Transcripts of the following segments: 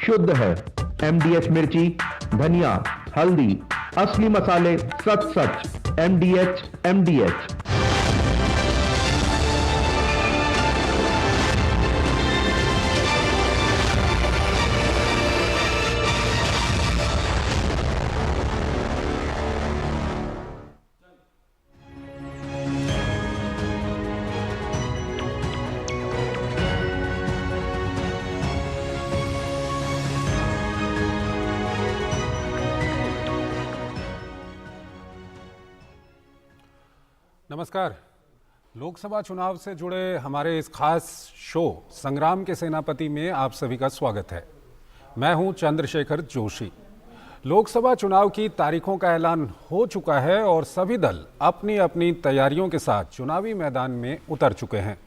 शुद्ध है। MDH मिर्ची, धनिया, हल्दी, असली मसाले, सच सच। MDH। नमस्कार। लोकसभा चुनाव से जुड़े हमारे इस खास शो संग्राम के सेनापति में आप सभी का स्वागत है। मैं हूं चंद्रशेखर जोशी। लोकसभा चुनाव की तारीखों का ऐलान हो चुका है और सभी दल अपनी अपनी तैयारियों के साथ चुनावी मैदान में उतर चुके हैं।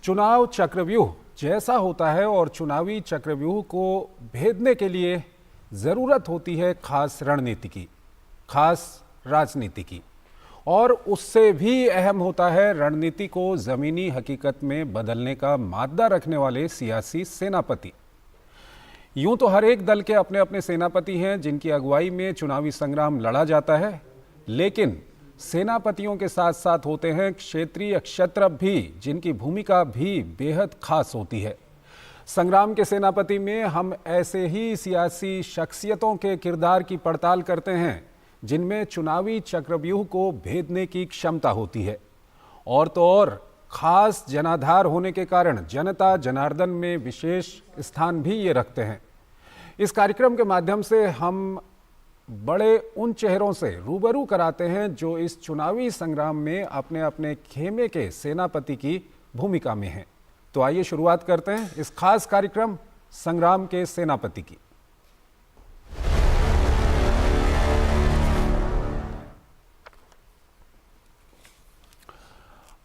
चुनाव चक्रव्यूह जैसा होता है और चुनावी चक्रव्यूह को भेदने के लिए ज़रूरत होती है खास रणनीति की, खास राजनीति की, और उससे भी अहम होता है रणनीति को ज़मीनी हकीकत में बदलने का मादा रखने वाले सियासी सेनापति। यूं तो हर एक दल के अपने अपने सेनापति हैं जिनकी अगुवाई में चुनावी संग्राम लड़ा जाता है, लेकिन सेनापतियों के साथ साथ होते हैं क्षेत्रीय क्षत्रप भी, जिनकी भूमिका भी बेहद खास होती है। संग्राम के सेनापति में हम ऐसे ही सियासी शख्सियतों के किरदार की पड़ताल करते हैं जिनमें चुनावी चक्रव्यूह को भेदने की क्षमता होती है, और तो और खास जनाधार होने के कारण जनता जनार्दन में विशेष स्थान भी ये रखते हैं। इस कार्यक्रम के माध्यम से हम बड़े उन चेहरों से रूबरू कराते हैं जो इस चुनावी संग्राम में अपने अपने खेमे के सेनापति की भूमिका में हैं। तो आइए शुरुआत करते हैं इस खास कार्यक्रम संग्राम के सेनापति की।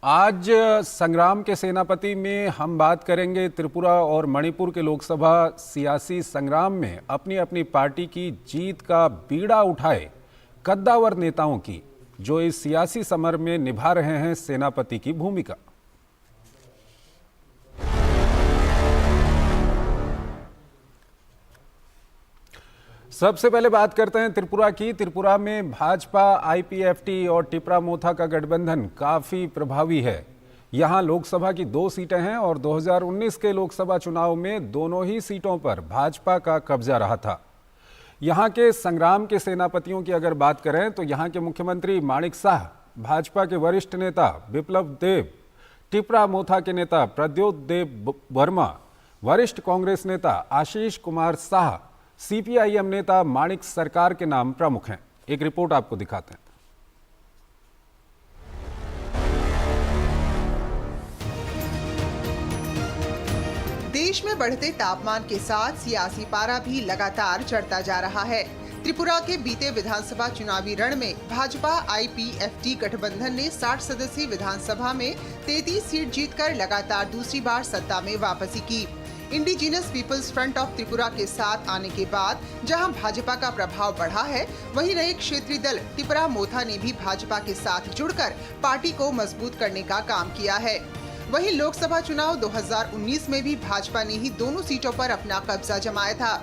आज संग्राम के सेनापति में हम बात करेंगे त्रिपुरा और मणिपुर के लोकसभा सियासी संग्राम में अपनी अपनी पार्टी की जीत का बीड़ा उठाए कद्दावर नेताओं की, जो इस सियासी समर में निभा रहे हैं सेनापति की भूमिका। सबसे पहले बात करते हैं त्रिपुरा की। त्रिपुरा में भाजपा, IPFT और टिपरा मोथा का गठबंधन काफी प्रभावी है। यहां लोकसभा की 2 सीटें हैं और 2019 के लोकसभा चुनाव में दोनों ही सीटों पर भाजपा का कब्जा रहा था। यहां के संग्राम के सेनापतियों की अगर बात करें तो यहां के मुख्यमंत्री माणिक साह, भाजपा के वरिष्ठ नेता बिप्लब देब, टिपरा मोथा के नेता प्रद्योत देव वर्मा, वरिष्ठ कांग्रेस नेता आशीष कुमार साह, CPIM नेता माणिक सरकार के नाम प्रमुख हैं। एक रिपोर्ट आपको दिखाते हैं। देश में बढ़ते तापमान के साथ सियासी पारा भी लगातार चढ़ता जा रहा है। त्रिपुरा के बीते विधानसभा चुनावी रण में भाजपा IPFT गठबंधन ने 60 सदस्यीय विधानसभा में 33 सीट जीतकर लगातार दूसरी बार सत्ता में वापसी की। Indigenous People's Front of Tripura के साथ आने के बाद जहां भाजपा का प्रभाव बढ़ा है, वहीं नए क्षेत्रीय दल टिपरा मोथा ने भी भाजपा के साथ जुड़कर पार्टी को मजबूत करने का काम किया है। वहीं लोकसभा चुनाव 2019 में भी भाजपा ने ही दोनों सीटों पर अपना कब्जा जमाया था।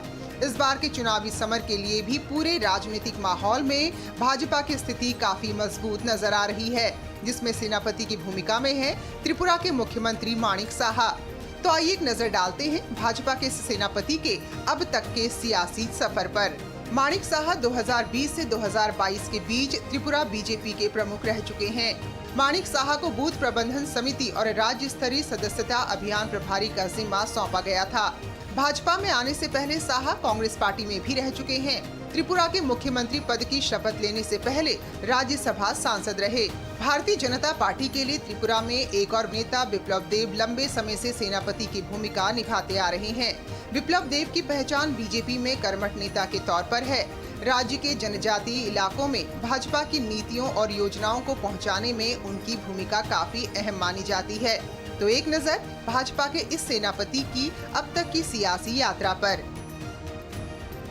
इस बार के चुनावी समर के लिए भी पूरे राजनीतिक माहौल में भाजपा की स्थिति काफी मजबूत नजर आ रही है, जिसमें सेनापति की भूमिका में है त्रिपुरा के मुख्यमंत्री माणिक साह। तो आइए एक नजर डालते हैं भाजपा के सेनापति के अब तक के सियासी सफर पर। माणिक साह 2020 से 2022 के बीच त्रिपुरा बीजेपी के प्रमुख रह चुके हैं। माणिक साह को बूथ प्रबंधन समिति और राज्य स्तरीय सदस्यता अभियान प्रभारी का जिम्मा सौंपा गया था। भाजपा में आने से पहले साह कांग्रेस पार्टी में भी रह चुके हैं। त्रिपुरा के मुख्यमंत्री पद की शपथ लेने से पहले राज्यसभा सांसद रहे। भारतीय जनता पार्टी के लिए त्रिपुरा में एक और नेता बिप्लब देब लंबे समय से सेनापति की भूमिका निभाते आ रहे हैं। बिप्लब देब की पहचान बीजेपी में कर्मठ नेता के तौर पर है। राज्य के जनजातीय इलाकों में भाजपा की नीतियों और योजनाओं को पहुंचाने में उनकी भूमिका काफी अहम मानी जाती है। तो एक नजर भाजपा के इस सेनापति की अब तक की सियासी यात्रा पर।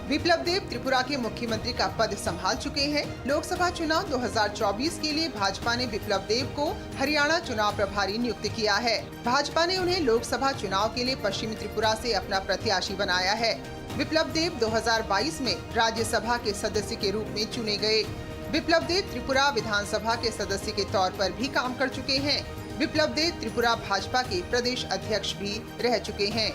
बिप्लब देब त्रिपुरा के मुख्यमंत्री का पद संभाल चुके हैं। लोकसभा चुनाव 2024 के लिए भाजपा ने बिप्लब देब को हरियाणा चुनाव प्रभारी नियुक्त किया है। भाजपा ने उन्हें लोकसभा चुनाव के लिए पश्चिमी त्रिपुरा से अपना प्रत्याशी बनाया है। विप्लव देव 2022 में राज्यसभा के सदस्य के रूप में चुने गए। विप्लव देव त्रिपुरा विधानसभा के सदस्य के तौर पर भी काम कर चुके हैं। विप्लव देव त्रिपुरा भाजपा के प्रदेश अध्यक्ष भी रह चुके हैं।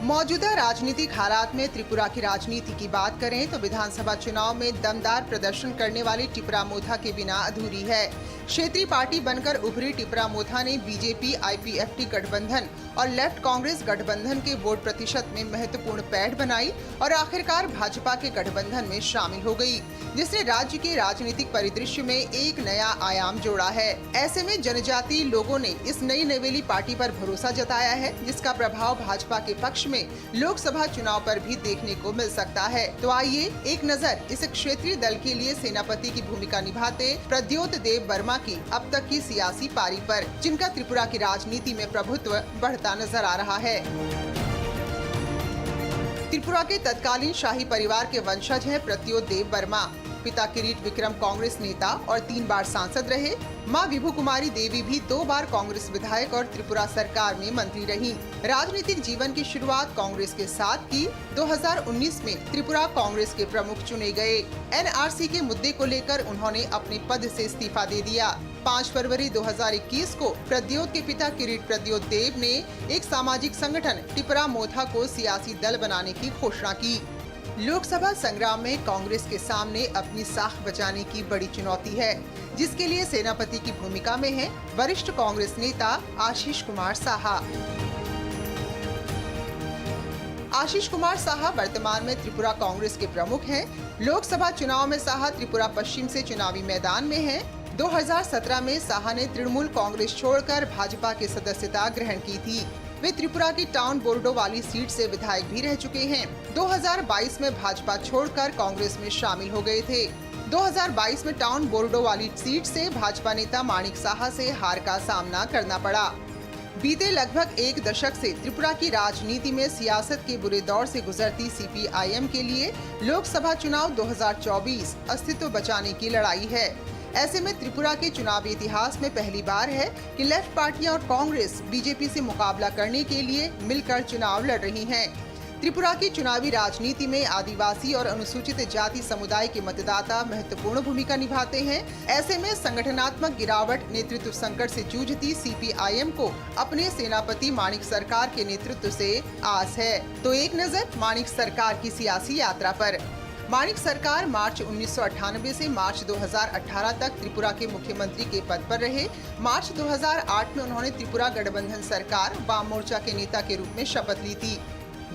मौजूदा राजनीतिक हालात में त्रिपुरा की राजनीति की बात करें तो विधानसभा चुनाव में दमदार प्रदर्शन करने वाली टिपरा मोथा के बिना अधूरी है। क्षेत्रीय पार्टी बनकर उभरी टिपरा मोथा ने बीजेपी आईपीएफटी गठबंधन और लेफ्ट कांग्रेस गठबंधन के वोट प्रतिशत में महत्वपूर्ण पैठ बनाई और आखिरकार भाजपा के गठबंधन में शामिल हो गई, जिसने राज्य के राजनीतिक परिदृश्य में एक नया आयाम जोड़ा है। ऐसे में जनजातीय लोगों ने इस नई नवेली पार्टी पर भरोसा जताया है, जिसका प्रभाव भाजपा के पक्ष में लोकसभा चुनाव पर भी देखने को मिल सकता है। तो आइए एक नजर इस क्षेत्रीय दल के लिए सेनापति की भूमिका निभाते प्रद्योत देव वर्मा की अब तक की सियासी पारी पर, जिनका त्रिपुरा की राजनीति में प्रभुत्व बढ़ता नजर आ रहा है। त्रिपुरा के तत्कालीन शाही परिवार के वंशज हैं प्रद्योत देव वर्मा। पिता किरीट विक्रम कांग्रेस नेता और 3 बार सांसद रहे। मां विभू कुमारी देवी भी 2 बार कांग्रेस विधायक और त्रिपुरा सरकार में मंत्री रहीं। राजनीतिक जीवन की शुरुआत कांग्रेस के साथ की। 2019 में त्रिपुरा कांग्रेस के प्रमुख चुने गए। एनआरसी के मुद्दे को लेकर उन्होंने अपने पद से इस्तीफा दे दिया। 5 फरवरी 2021 को प्रद्योत के पिता किरीट प्रद्योत देव ने एक सामाजिक संगठन टिपरा मोथा को सियासी दल बनाने की घोषणा की। लोकसभा संग्राम में कांग्रेस के सामने अपनी साख बचाने की बड़ी चुनौती है, जिसके लिए सेनापति की भूमिका में है वरिष्ठ कांग्रेस नेता आशीष कुमार साहा। आशीष कुमार साहा वर्तमान में त्रिपुरा कांग्रेस के प्रमुख हैं। लोकसभा चुनाव में साहा त्रिपुरा पश्चिम से चुनावी मैदान में हैं। 2017 में साहा ने तृणमूल कांग्रेस छोड़कर भाजपा की सदस्यता ग्रहण की थी। वे त्रिपुरा की टाउन बोर्डो वाली सीट से विधायक भी रह चुके हैं। 2022 में भाजपा छोड़कर कांग्रेस में शामिल हो गए थे। 2022 में टाउन बोर्डो वाली सीट से भाजपा नेता माणिक साहा से हार का सामना करना पड़ा। बीते लगभग 1 दशक से त्रिपुरा की राजनीति में सियासत के बुरे दौर से गुजरती सीपीआईएम के लिए लोकसभा चुनाव 2024 अस्तित्व बचाने की लड़ाई है। ऐसे में त्रिपुरा के चुनावी इतिहास में पहली बार है कि लेफ्ट पार्टियां और कांग्रेस बीजेपी से मुकाबला करने के लिए मिलकर चुनाव लड़ रही हैं। त्रिपुरा की चुनावी राजनीति में आदिवासी और अनुसूचित जाति समुदाय के मतदाता महत्वपूर्ण भूमिका निभाते हैं। ऐसे में संगठनात्मक गिरावट, नेतृत्व संकट से जूझती सीपीआईएम को अपने सेनापति माणिक सरकार के नेतृत्व से आस है। तो एक नजर माणिक सरकार की सियासी यात्रा पर। माणिक सरकार मार्च 1998 से मार्च 2018 तक त्रिपुरा के मुख्यमंत्री के पद पर रहे। मार्च 2008 में उन्होंने त्रिपुरा गठबंधन सरकार वाम मोर्चा के नेता के रूप में शपथ ली थी।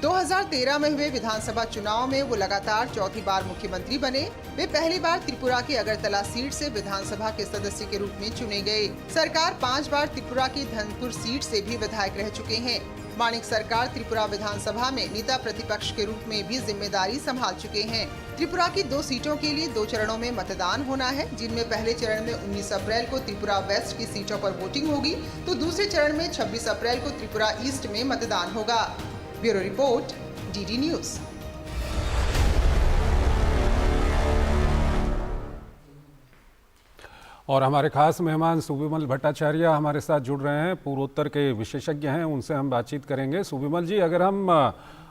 2013 में हुए विधानसभा चुनाव में वो लगातार चौथी बार मुख्यमंत्री बने। वे पहली बार त्रिपुरा की अगरतला सीट से विधानसभा के सदस्य के रूप में चुने गए। सरकार 5 बार त्रिपुरा की धनपुर सीट से भी विधायक रह चुके हैं। माणिक सरकार त्रिपुरा विधानसभा में नेता प्रतिपक्ष के रूप में भी जिम्मेदारी संभाल चुके हैं। त्रिपुरा की 2 सीटों के लिए 2 चरणों में मतदान होना है, जिनमें पहले चरण में 19 अप्रैल को त्रिपुरा वेस्ट की सीटों पर वोटिंग होगी, तो दूसरे चरण में 26 अप्रैल को त्रिपुरा ईस्ट में मतदान होगा। Bureau report, DD news. और हमारे खास मेहमान सुविमल भट्टाचार्य हमारे साथ जुड़ रहे हैं, पूर्वोत्तर के विशेषज्ञ हैं, उनसे हम बातचीत करेंगे। सुविमल जी, अगर हम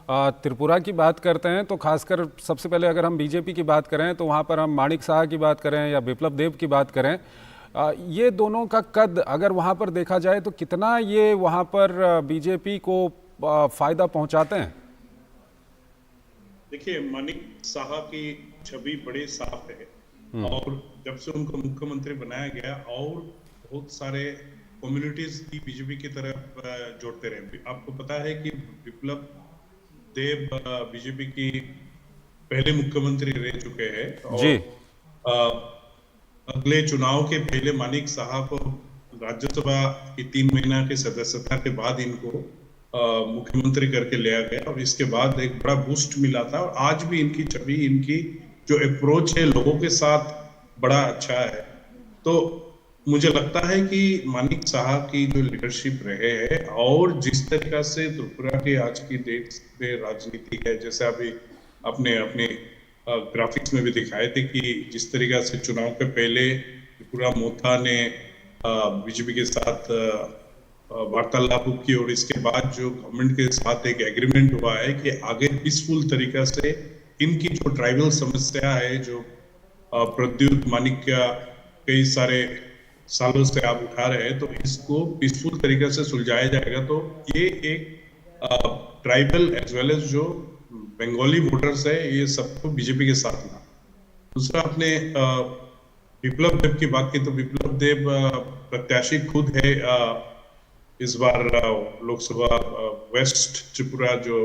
त्रिपुरा की बात करते हैं तो खासकर सबसे पहले अगर हम बीजेपी की बात करें तो वहाँ पर हम माणिक साहा की बात करें या विप्लव देव की बात करें, ये दोनों का कद अगर वहाँ पर देखा जाए तो कितना ये वहाँ पर बीजेपी को फायदा पहुँचाते हैं? देखिए, माणिक साहा की छवि बड़े साफ है और जब से उनको मुख्यमंत्री बनाया गया और बहुत सारे कम्युनिटीज की बीजेपी की तरफ जोड़ते रहे। आपको पता है कि विप्लव देव बीजेपी की पहले मुख्यमंत्री रह चुके हैं और अगले चुनाव के पहले माणिक साहा को राज्यसभा की 3 महीना की सदस्यता के बाद इनको मुख्यमंत्री करके लिया गया और इसके बाद एक बड़ा बूस्ट मिला था। और आज भी इनकी छवि, इनकी जो अप्रोच है लोगों के साथ बड़ा अच्छा है। तो मुझे लगता है कि माणिक साहा की जो लीडरशिप रहे है और जिस तरीका से त्रिपुरा के आज की देश में राजनीति है, जैसे अभी अपने ग्राफिक्स में भी दिखाए थे कि जिस तरीका से चुनाव के पहले त्रिपुरा मोथा ने बीजेपी के साथ वार्तालाप की और इसके बाद जो गवर्नमेंट के साथ एक एग्रीमेंट हुआ है कि आगे पीसफुल तरीका से इनकी जो ट्राइबल समस्या है, जो प्रद्युत माणिक्य कई सारे सालों से आप उठा रहे हैं, तो इसको पीसफुल तरीके से सुलझाया जाएगा। तो ये एक ट्राइबल एज वेल एज जो बंगाली वोटर्स है, ये सबको बीजेपी के साथ ला। दूसरा, आपने विप्लव देव की बात की, तो विप्लव देव प्रत्याशी खुद है इस बार लोकसभा वेस्ट त्रिपुरा जो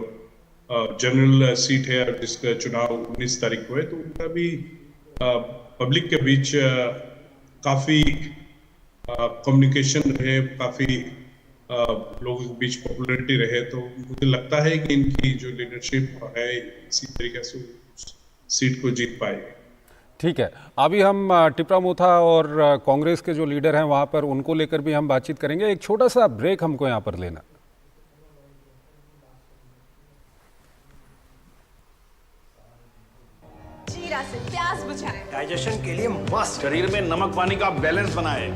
जनरल सीट है जिसका चुनाव 19 तारीख को है, तो उनका भी पब्लिक के बीच काफी कम्युनिकेशन रहे, काफी लोगों के बीच पॉपुलैरिटी रहे। तो मुझे लगता है कि इनकी जो लीडरशिप है इसी तरीके से सीट को जीत पाएगी। ठीक है, अभी हम टिपरा मोथा और कांग्रेस के जो लीडर हैं वहां पर उनको लेकर भी हम बातचीत करेंगे। एक छोटा सा ब्रेक हमको यहां पर लेना। जीरा से प्यास बुझाएं, डाइजेशन के लिए मस्त, शरीर में नमक पानी का बैलेंस बनाए।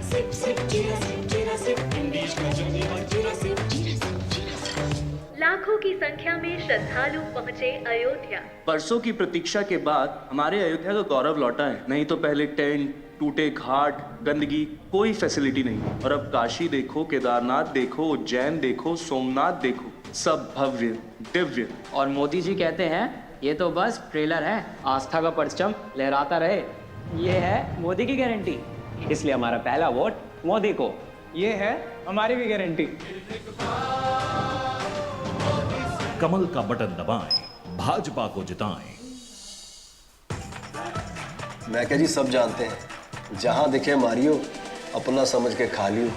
लाखों की संख्या में श्रद्धालु पहुंचे अयोध्या। बरसों की प्रतीक्षा के बाद हमारे अयोध्या का गौरव लौटा है। नहीं तो पहले टेंट, टूटे घाट, गंदगी, कोई फैसिलिटी नहीं। और अब काशी देखो, केदारनाथ देखो, उज्जैन देखो, सोमनाथ देखो, सब भव्य दिव्य। और मोदी जी कहते हैं ये तो बस ट्रेलर है, आस्था का परचम लहराता रहे। ये है मोदी की गारंटी, इसलिए हमारा पहला वोट मोदी को। ये है हमारी भी गारंटी। कमल का बटन दबाएं, भाजपा को जिताएं। मैं क्या जी, सब जानते हैं, जहां दिखे मारियो, अपना समझ के खा लियो।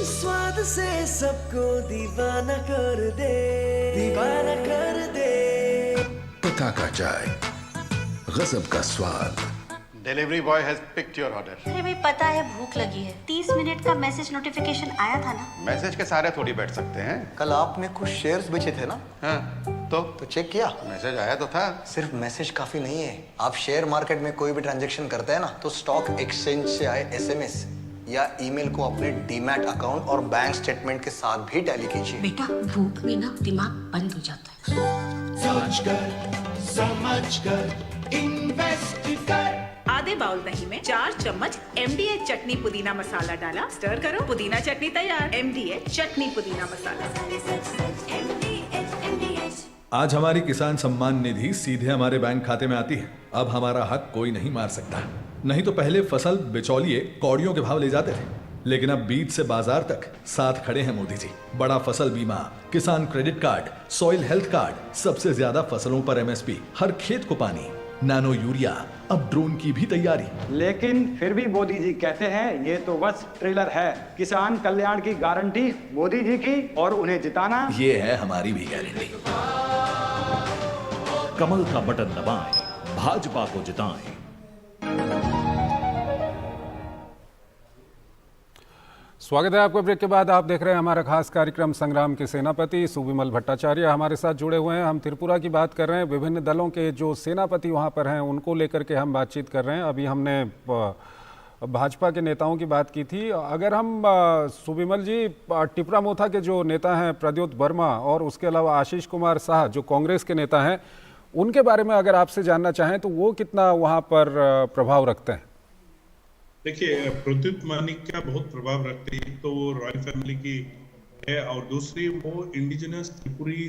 स्वाद से सबको दीवाना कर दे, दीवाना कर दे। पता का चाय, गजब का स्वाद। Delivery boy has picked your order. अरे भाई, पता है भूख लगी है। 30 मिनट का मैसेज नोटिफिकेशन आया था ना। मैसेज के सारे थोड़ी बैठ सकते हैं। कल आपने कुछ शेयर्स बेचे थे ना? हाँ, तो चेक किया? मैसेज आया तो था। सिर्फ मैसेज काफी नहीं है। आप शेयर मार्केट में कोई भी ट्रांजैक्शन करते हैं ना, तो स्टॉक एक्सचेंज से आए एसएमएस या ईमेल को अपने डीमैट अकाउंट और बैंक स्टेटमेंट के साथ भी टैली कीजिए। बेटा, भूख में ना दिमाग बंद हो जाता है। सोच कर, समझ कर, इन्वेस्ट कर। आधे बाउल दही में 4 चम्मच MDH चटनी पुदीना मसाला डाला, स्टर करो, पुदीना चटनी तैयार। MDH चटनी पुदीना मसाला। आज हमारी किसान सम्मान निधि सीधे हमारे बैंक खाते में आती है। अब हमारा हक कोई नहीं मार सकता। नहीं तो पहले फसल बिचौलिए कौड़ियों के भाव ले जाते थे, लेकिन अब बीज से बाजार तक साथ खड़े हैं मोदी जी। बड़ा फसल बीमा, किसान credit card, soil health card, सबसे ज्यादा फसलों पर MSP, हर खेत को पानी, नैनो यूरिया, अब ड्रोन की भी तैयारी। लेकिन फिर भी मोदी जी कहते हैं ये तो बस ट्रेलर है। किसान कल्याण की गारंटी मोदी जी की, और उन्हें जिताना ये है हमारी भी गारंटी। कमल का बटन दबाएं, भाजपा को जिताएं। स्वागत है आपको। ब्रेक के बाद आप देख रहे हैं हमारा खास कार्यक्रम संग्राम के सेनापति। सुविमल भट्टाचार्य हमारे साथ जुड़े हुए हैं। हम त्रिपुरा की बात कर रहे हैं। विभिन्न दलों के जो सेनापति वहां पर हैं उनको लेकर के हम बातचीत कर रहे हैं। अभी हमने भाजपा के नेताओं की बात की थी। अगर हम सुविमल जी, टिपरा मोथा के जो नेता हैं प्रद्योत वर्मा और उसके अलावा आशीष कुमार शाह जो कांग्रेस के नेता हैं, उनके बारे में अगर आपसे जानना चाहें तो वो कितना वहां पर प्रभाव रखते हैं? देखिए, प्रद्युत माणिक्य बहुत प्रभाव रखते हैं। तो वो रॉयल फैमिली की है, और दूसरी वो इंडिजिनस त्रिपुरी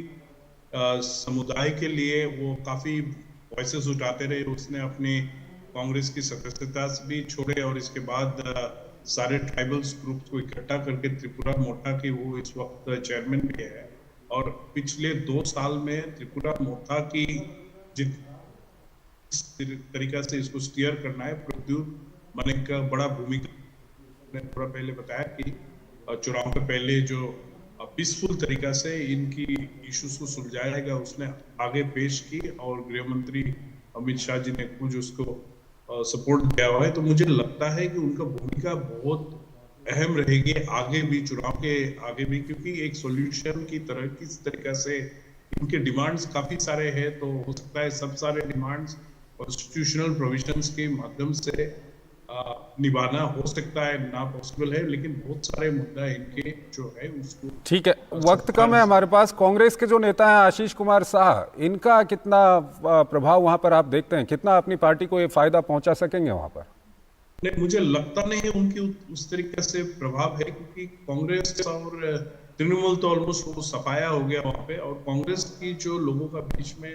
समुदाय के लिए वो काफी वॉइसेस उठाते रहे। उसने अपनी कांग्रेस की सदस्यता भी छोड़े और इसके बाद सारे ट्राइबल्स ग्रुप्स को इकट्ठा करके त्रिपुरा मोर्चा की वो इस वक्त चेयरमैन भी है। और पिछले 2 साल में त्रिपुरा मोर्चा की जिस तरीका से इसको स्टीयर करना है, प्रद्युत माणिक्य का बड़ा भूमिका। मैंने थोड़ा पहले बताया कि चुनाव के पहले जो पीसफुल तरीका से इनकी इश्यूज को सुलझाएगा उसने आगे पेश की, और गृह मंत्री अमित शाह जी ने कुछ उसको सपोर्ट दिया हुआ है। तो मुझे लगता है कि उनका भूमिका बहुत अहम रहेगी आगे भी, चुनाव के आगे भी, क्योंकि एक सॉल्यूशन की तरह किस तरीका से इनके डिमांड्स काफी सारे हैं। तो हो सकता है सब सारे डिमांड्स कॉन्स्टिट्यूशनल प्रोविजंस के माध्यम से निभाना हो सकता है, ना पॉसिबल है, लेकिन बहुत सारे मुद्दा इनके जो है उसको। ठीक है, वक्त कम है हमारे पास। कांग्रेस के जो नेता हैं आशीष कुमार शाह, इनका कितना प्रभाव वहां पर आप देखते हैं, कितना अपनी पार्टी को ये फायदा पहुंचा सकेंगे वहां पर? नहीं, मुझे लगता नहीं है उनकी उस तरीके से प्रभाव है, क्योंकि कांग्रेस और तृणमूल तो ऑलमोस्ट वो सफाया हो गया वहां पे, और कांग्रेस की जो लोगों का बीच में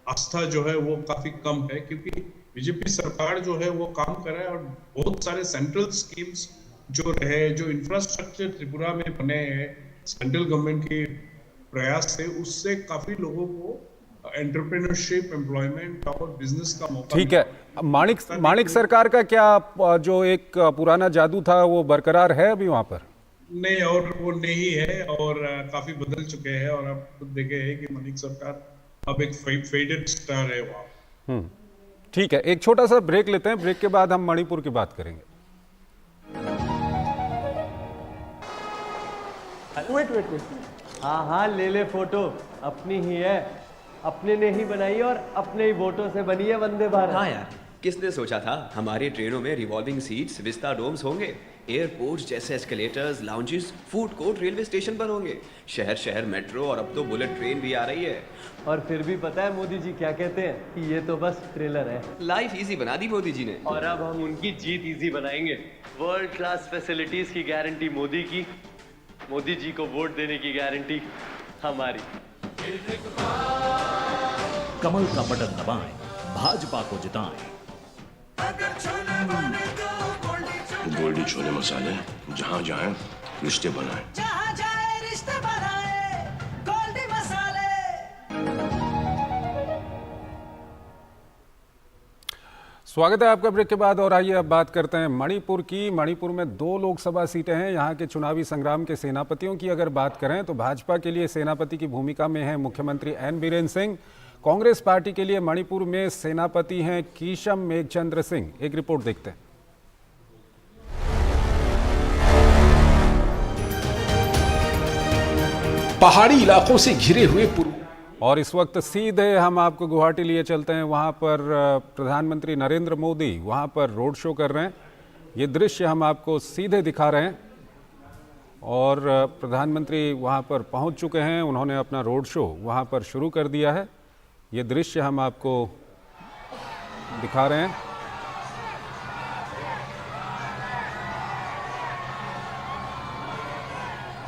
आस्था जो है वो काफी कम है, क्योंकि बीजेपी सरकार जो है वो काम कर रहा है, और बहुत सारे सेंट्रल स्कीम्स जो रहे, जो इंफ्रास्ट्रक्चर त्रिपुरा में बने हैं सेंट्रल गवर्नमेंट के प्रयास से, उससे काफी लोगों को एंटरप्रेन्योरशिप, एम्प्लॉयमेंट और बिजनेस का मौका। ठीक है, माणिक सरकार का क्या जो एक पुराना जादू था वो बरकरार है अभी वहां पर? नहीं, और वो नहीं है, और काफी बदल चुके हैं, और आप खुद देखे हैं कि माणिक सरकार अब एक फेडेड स्टार है वहां। ठीक है, एक छोटा सा ब्रेक लेते हैं, ब्रेक के बाद हम मणिपुर की बात करेंगे। वेट। हाँ, ले फोटो, अपनी ही है, अपने ने ही बनाई और अपने ही वोटों से बनी है वंदे भारत। हाँ यार, किसने सोचा था हमारी ट्रेनों में रिवॉल्विंग सीट्स, विस्टा डोम्स होंगे, एयरपोर्ट्स जैसे escalators, lounges, food court railway station पर होंगे, शहर शहर मेट्रो, और अब तो बुलेट ट्रेन भी आ रही है। और फिर भी पता है मोदी जी क्या कहते हैं कि ये तो बस ट्रेलर है। लाइफ इजी बना दी मोदी जी ने, और अब हम उनकी जीत इजी बनाएंगे। वर्ल्ड क्लास फैसिलिटीज की गारंटी मोदी की, मोदी जी को वोट देने की गारंटी हमारी। कमल का बटन दबाएं, भाजपा को जिताएं। गोल्डी छोले मसाले, जहाँ जाए रिश्ते बनाए। जहाँ जाए रिश्ते बनाए, गोल्डी मसाले। स्वागत है आपका ब्रेक के बाद, और आइए अब बात करते हैं मणिपुर की। मणिपुर में 2 लोकसभा सीटें हैं। यहाँ के चुनावी संग्राम के सेनापतियों की अगर बात करें तो भाजपा के लिए सेनापति की भूमिका में है मुख्यमंत्री एन बीरेन सिंह। कांग्रेस पार्टी के लिए मणिपुर में सेनापति हैं कीशम मेघचंद्र सिंह। एक रिपोर्ट देखते हैं। पहाड़ी इलाकों से घिरे हुए पूर्व, और इस वक्त सीधे हम आपको गुवाहाटी लिए चलते हैं। वहाँ पर प्रधानमंत्री नरेंद्र मोदी वहाँ पर रोड शो कर रहे हैं। ये दृश्य हम आपको सीधे दिखा रहे हैं, और प्रधानमंत्री वहाँ पर पहुँच चुके हैं। उन्होंने अपना रोड शो वहाँ पर शुरू कर दिया है। ये दृश्य हम आपको दिखा रहे हैं।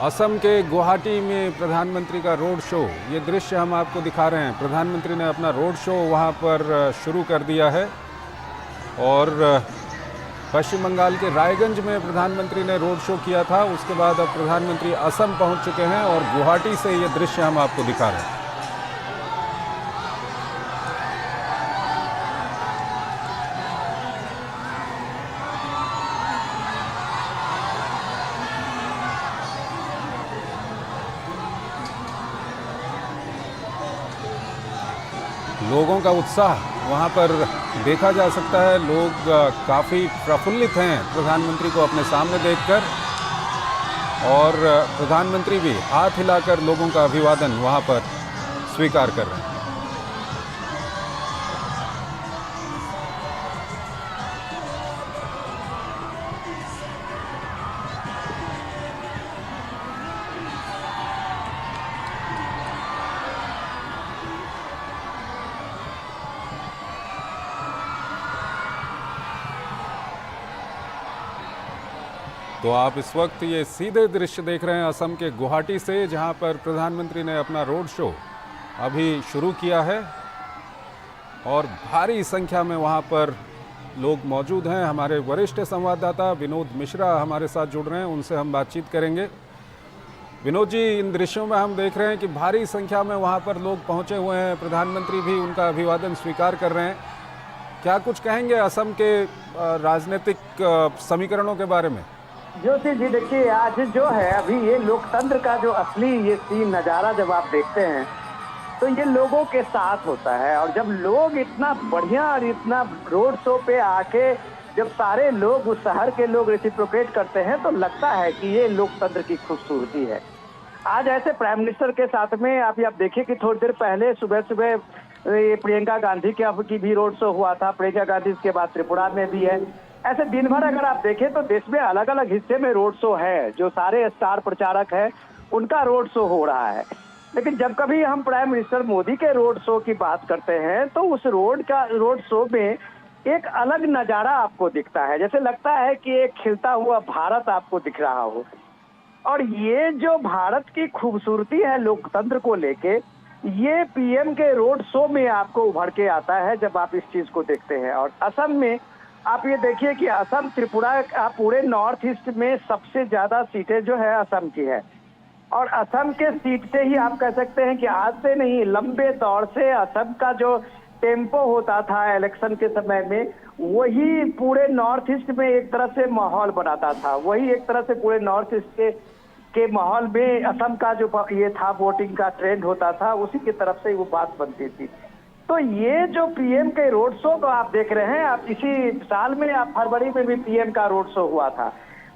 असम के गुवाहाटी में प्रधानमंत्री का रोड शो, ये दृश्य हम आपको दिखा रहे हैं। प्रधानमंत्री ने अपना रोड शो वहाँ पर शुरू कर दिया है, और पश्चिम बंगाल के रायगंज में प्रधानमंत्री ने रोड शो किया था। उसके बाद अब प्रधानमंत्री असम पहुँच चुके हैं, और गुवाहाटी से ये दृश्य हम आपको दिखा रहे हैं। लोगों का उत्साह वहाँ पर देखा जा सकता है। लोग काफ़ी प्रफुल्लित हैं प्रधानमंत्री को अपने सामने देखकर, और प्रधानमंत्री भी हाथ हिलाकर लोगों का अभिवादन वहाँ पर स्वीकार कर रहे हैं। तो आप इस वक्त ये सीधे दृश्य देख रहे हैं असम के गुवाहाटी से, जहां पर प्रधानमंत्री ने अपना रोड शो अभी शुरू किया है, और भारी संख्या में वहां पर लोग मौजूद हैं। हमारे वरिष्ठ संवाददाता विनोद मिश्रा हमारे साथ जुड़ रहे हैं, उनसे हम बातचीत करेंगे। विनोद जी, इन दृश्यों में हम देख रहे हैं कि भारी संख्या में वहां पर लोग पहुंचे हुए हैं। प्रधानमंत्री भी उनका अभिवादन स्वीकार कर रहे हैं। क्या कुछ कहेंगे असम के राजनीतिक समीकरणों के बारे में? ज्योति जी, देखिए आज जो है अभी ये लोकतंत्र का जो असली ये सीन नज़ारा जब आप देखते हैं तो ये लोगों के साथ होता है। और जब लोग इतना बढ़िया और इतना रोड शो पे आके जब सारे लोग उस शहर के लोग रेसिप्रोकेट करते हैं तो लगता है कि ये लोकतंत्र की खूबसूरती है। आज ऐसे प्राइम मिनिस्टर के साथ में आप देखिए कि थोड़ी देर पहले सुबह सुबह प्रियंका गांधी की भी रोड शो हुआ था। प्रियंका गांधी इसके बाद त्रिपुरा में भी है। ऐसे दिन भर अगर आप देखें तो देश में अलग अलग हिस्से में रोड शो है, जो सारे स्टार प्रचारक हैं उनका रोड शो हो रहा है। लेकिन जब कभी हम प्राइम मिनिस्टर मोदी के रोड शो की बात करते हैं तो उस रोड शो में एक अलग नजारा आपको दिखता है, जैसे लगता है कि एक खिलता हुआ भारत आपको दिख रहा हो। और ये जो भारत की खूबसूरती है लोकतंत्र को लेके, ये पीएम के रोड शो में आपको उभर के आता है जब आप इस चीज को देखते हैं। और असम में आप ये देखिए कि असम, त्रिपुरा, पूरे नॉर्थ ईस्ट में सबसे ज्यादा सीटें जो है असम की है। और असम के सीट से ही आप कह सकते हैं कि आज से नहीं, लंबे दौर से असम का जो टेम्पो होता था इलेक्शन के समय में, वही पूरे नॉर्थ ईस्ट में एक तरह से माहौल बनाता था। वही एक तरह से पूरे नॉर्थ ईस्ट के माहौल में असम का जो ये था वोटिंग का ट्रेंड होता था, उसी की तरफ से वो बात बनती थी। तो ये जो पीएम के रोड शो को आप देख रहे हैं, आप इसी साल में आप फरवरी में भी पीएम का रोड शो हुआ था।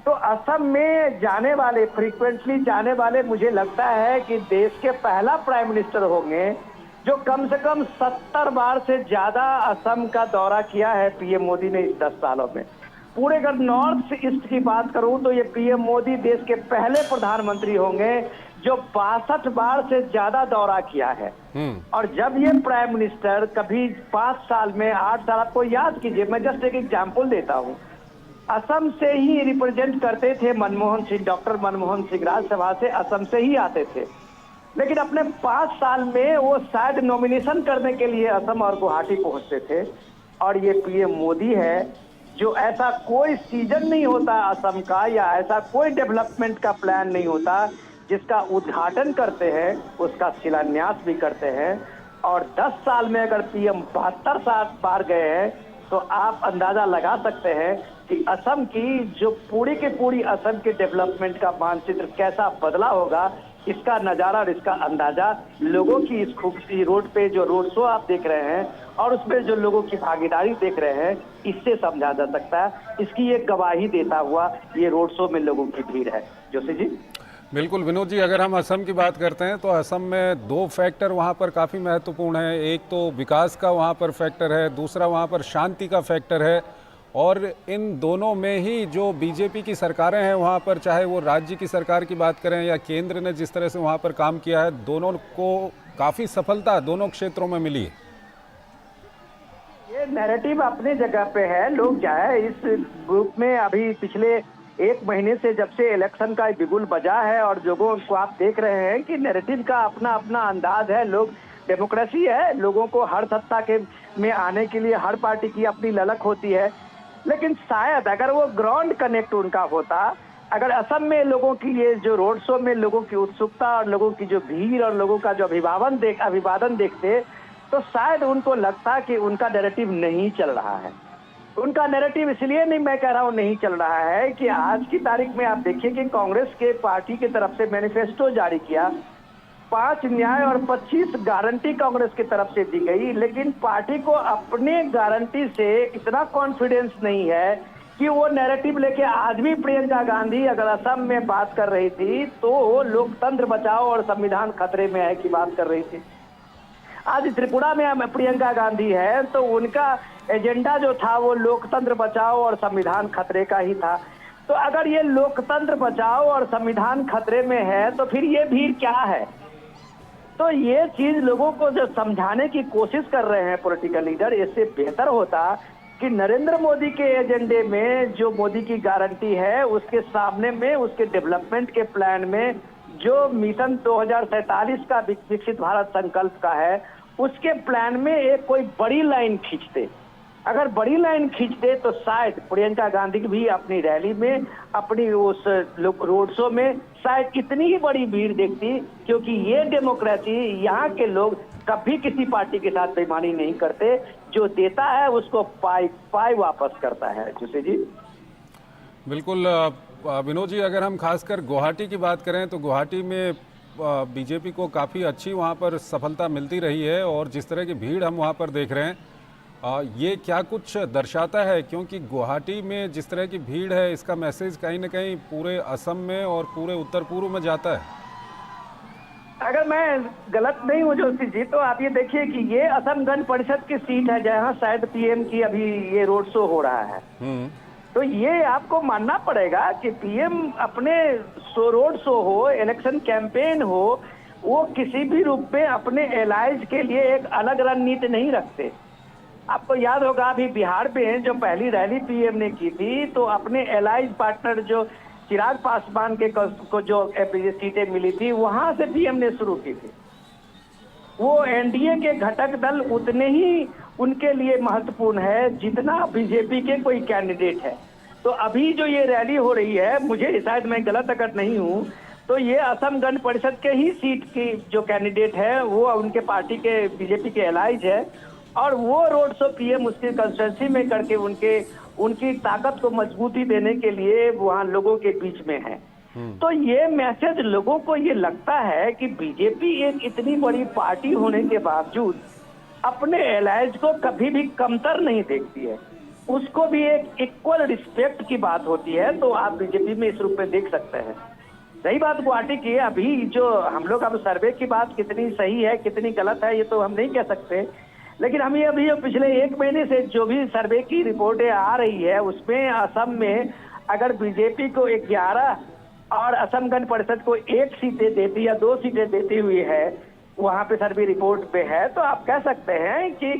तो असम में जाने वाले, फ्रीक्वेंटली जाने वाले, मुझे लगता है कि देश के पहला प्राइम मिनिस्टर होंगे जो कम से कम 70 बार से ज्यादा असम का दौरा किया है पीएम मोदी ने इस 10 सालों में। पूरे अगर नॉर्थ ईस्ट की बात करूं तो ये पीएम मोदी देश के पहले प्रधानमंत्री होंगे जो 62 बार से ज्यादा दौरा किया है। और जब ये प्राइम मिनिस्टर कभी 5 साल में 8 साल, आपको याद कीजिए, मैं जस्ट एक एग्जाम्पल देता हूँ, असम से ही रिप्रेजेंट करते थे मनमोहन सिंह, डॉक्टर मनमोहन सिंह राज्यसभा से असम से ही आते थे। लेकिन अपने 5 साल में वो शायद नॉमिनेशन करने के लिए असम और गुवाहाटी पहुंचते थे। और ये पीएम मोदी है जो ऐसा कोई सीजन नहीं होता असम का, या ऐसा कोई डेवलपमेंट का प्लान नहीं होता जिसका उद्घाटन करते हैं, उसका शिलान्यास भी करते हैं। और 10 साल में अगर पीएम 72 साल बार गए हैं तो आप अंदाजा लगा सकते हैं कि असम की जो पूरी की पूरी असम के डेवलपमेंट का मानचित्र कैसा बदला होगा। इसका नजारा और इसका अंदाजा लोगों की इस खूबसूरती रोड पे जो रोड शो आप देख रहे हैं और उसमें जो लोगों की भागीदारी देख रहे हैं, इससे समझा जा सकता है। इसकी एक गवाही देता हुआ ये रोड शो में लोगों की भीड़ है। जोशी जी। बिल्कुल विनोद जी, अगर हम असम की बात करते हैं तो असम में 2 फैक्टर वहाँ पर काफ़ी महत्वपूर्ण है। एक तो विकास का वहाँ पर फैक्टर है, दूसरा वहाँ पर शांति का फैक्टर है। और इन दोनों में ही जो बीजेपी की सरकारें हैं वहाँ पर, चाहे वो राज्य की सरकार की बात करें या केंद्र ने जिस तरह से वहाँ पर काम किया है, दोनों को काफ़ी सफलता दोनों क्षेत्रों में मिली है। ये नैरेटिव अपनी जगह पे है। लोग जाए इस ग्रुप में, अभी पिछले 1 महीने से जब से इलेक्शन का बिगुल बजा है और लोगों को आप देख रहे हैं कि नैरेटिव का अपना अपना अंदाज है। लोग, डेमोक्रेसी है, लोगों को हर सत्ता के में आने के लिए हर पार्टी की अपनी ललक होती है। लेकिन शायद अगर वो ग्राउंड कनेक्ट उनका होता, अगर असम में लोगों की ये जो रोड शो में लोगों की उत्सुकता और लोगों की जो भीड़ और लोगों का जो अभिवादन देखते, तो शायद उनको लगता कि उनका नैरेटिव नहीं चल रहा है। उनका नैरेटिव इसलिए नहीं, मैं कह रहा हूँ नहीं चल रहा है कि आज की तारीख में आप देखिए कि कांग्रेस के पार्टी की तरफ से मैनिफेस्टो जारी किया, 5 न्याय और 25 गारंटी कांग्रेस की तरफ से दी गई। लेकिन पार्टी को अपने गारंटी से इतना कॉन्फिडेंस नहीं है कि वो नैरेटिव लेके आज भी प्रियंका गांधी अगर असम में बात कर रही थी तो लोकतंत्र बचाओ और संविधान खतरे में है की बात कर रही थी। आज त्रिपुरा में प्रियंका गांधी है तो उनका एजेंडा जो था वो लोकतंत्र बचाओ और संविधान खतरे का ही था। तो अगर ये लोकतंत्र बचाओ और संविधान खतरे में है तो फिर ये भीड़ क्या है? तो ये चीज लोगों को जो समझाने की कोशिश कर रहे हैं पॉलिटिकल लीडर, इससे बेहतर होता कि नरेंद्र मोदी के एजेंडे में जो मोदी की गारंटी है, उसके सामने में, उसके डेवलपमेंट के प्लान में जो मिशन 2047 का विकसित भारत संकल्प का है, उसके प्लान में एक कोई बड़ी लाइन खींचते। अगर बड़ी लाइन खींचते तो शायद प्रियंका गांधी भी अपनी रैली में, अपनी उस रोड शो में शायद इतनी ही बड़ी भीड़ देखती, क्योंकि ये डेमोक्रेसी, यहाँ के लोग कभी किसी पार्टी के साथ बेईमानी नहीं करते। जो देता है उसको पाई वापस करता है। जोशी जी। बिल्कुल विनोद जी, अगर हम खासकर गुवाहाटी की बात करें तो गुवाहाटी में बीजेपी को काफ़ी अच्छी वहाँ पर सफलता मिलती रही है। और जिस तरह की भीड़ हम वहाँ पर देख रहे हैं, ये क्या कुछ दर्शाता है? क्योंकि गुवाहाटी में जिस तरह की भीड़ है, इसका मैसेज कहीं ना कहीं पूरे असम में और पूरे उत्तर पूर्व में जाता है। अगर मैं गलत नहीं हूँ जोशी जी, तो आप ये देखिए कि ये असम गण परिषद की सीट है जहाँ शायद पीएम की अभी ये रोड शो हो रहा है। तो ये आपको मानना पड़ेगा कि पीएम अपने रोड शो हो, इलेक्शन कैंपेन हो, वो किसी भी रूप में अपने एलाइज के लिए एक अलग रणनीति नहीं रखते। आपको याद होगा अभी बिहार में जो पहली रैली पीएम ने की थी, तो अपने एलाइज पार्टनर जो चिराग पासवान के को जो सीटें मिली थी, वहां से पीएम ने शुरू की थी। वो एनडीए के घटक दल उतने ही उनके लिए महत्वपूर्ण है जितना बीजेपी के कोई कैंडिडेट है। तो अभी जो ये रैली हो रही है, मुझे शायद मैं गलत अगर नहीं हूँ तो ये असम गण परिषद के ही सीट की जो कैंडिडेट है वो उनके पार्टी के बीजेपी के एलाइज है, और वो रोड शो पीएम उसकी कंस्टिट्यूंसी में करके उनकी ताकत को मजबूती देने के लिए वहाँ लोगों के बीच में है। तो ये मैसेज लोगों को ये लगता है कि बीजेपी एक इतनी बड़ी पार्टी होने के बावजूद अपने एलाइज को कभी भी कमतर नहीं देखती है, उसको भी एक इक्वल रिस्पेक्ट की बात होती है। तो आप बीजेपी में इस रूप में देख सकते हैं। सही बात गुवाहाटी की है, अभी जो हम लोग अब सर्वे की बात कितनी सही है कितनी गलत है ये तो हम नहीं कह सकते, लेकिन हम ये अभी पिछले 1 महीने से जो भी सर्वे की रिपोर्टें आ रही है उसमें असम में अगर बीजेपी को 11 और असम गण परिषद को 1 सीटें देती या 2 सीटें देती हुई है, वहां पे सर्वे रिपोर्ट पे है, तो आप कह सकते हैं कि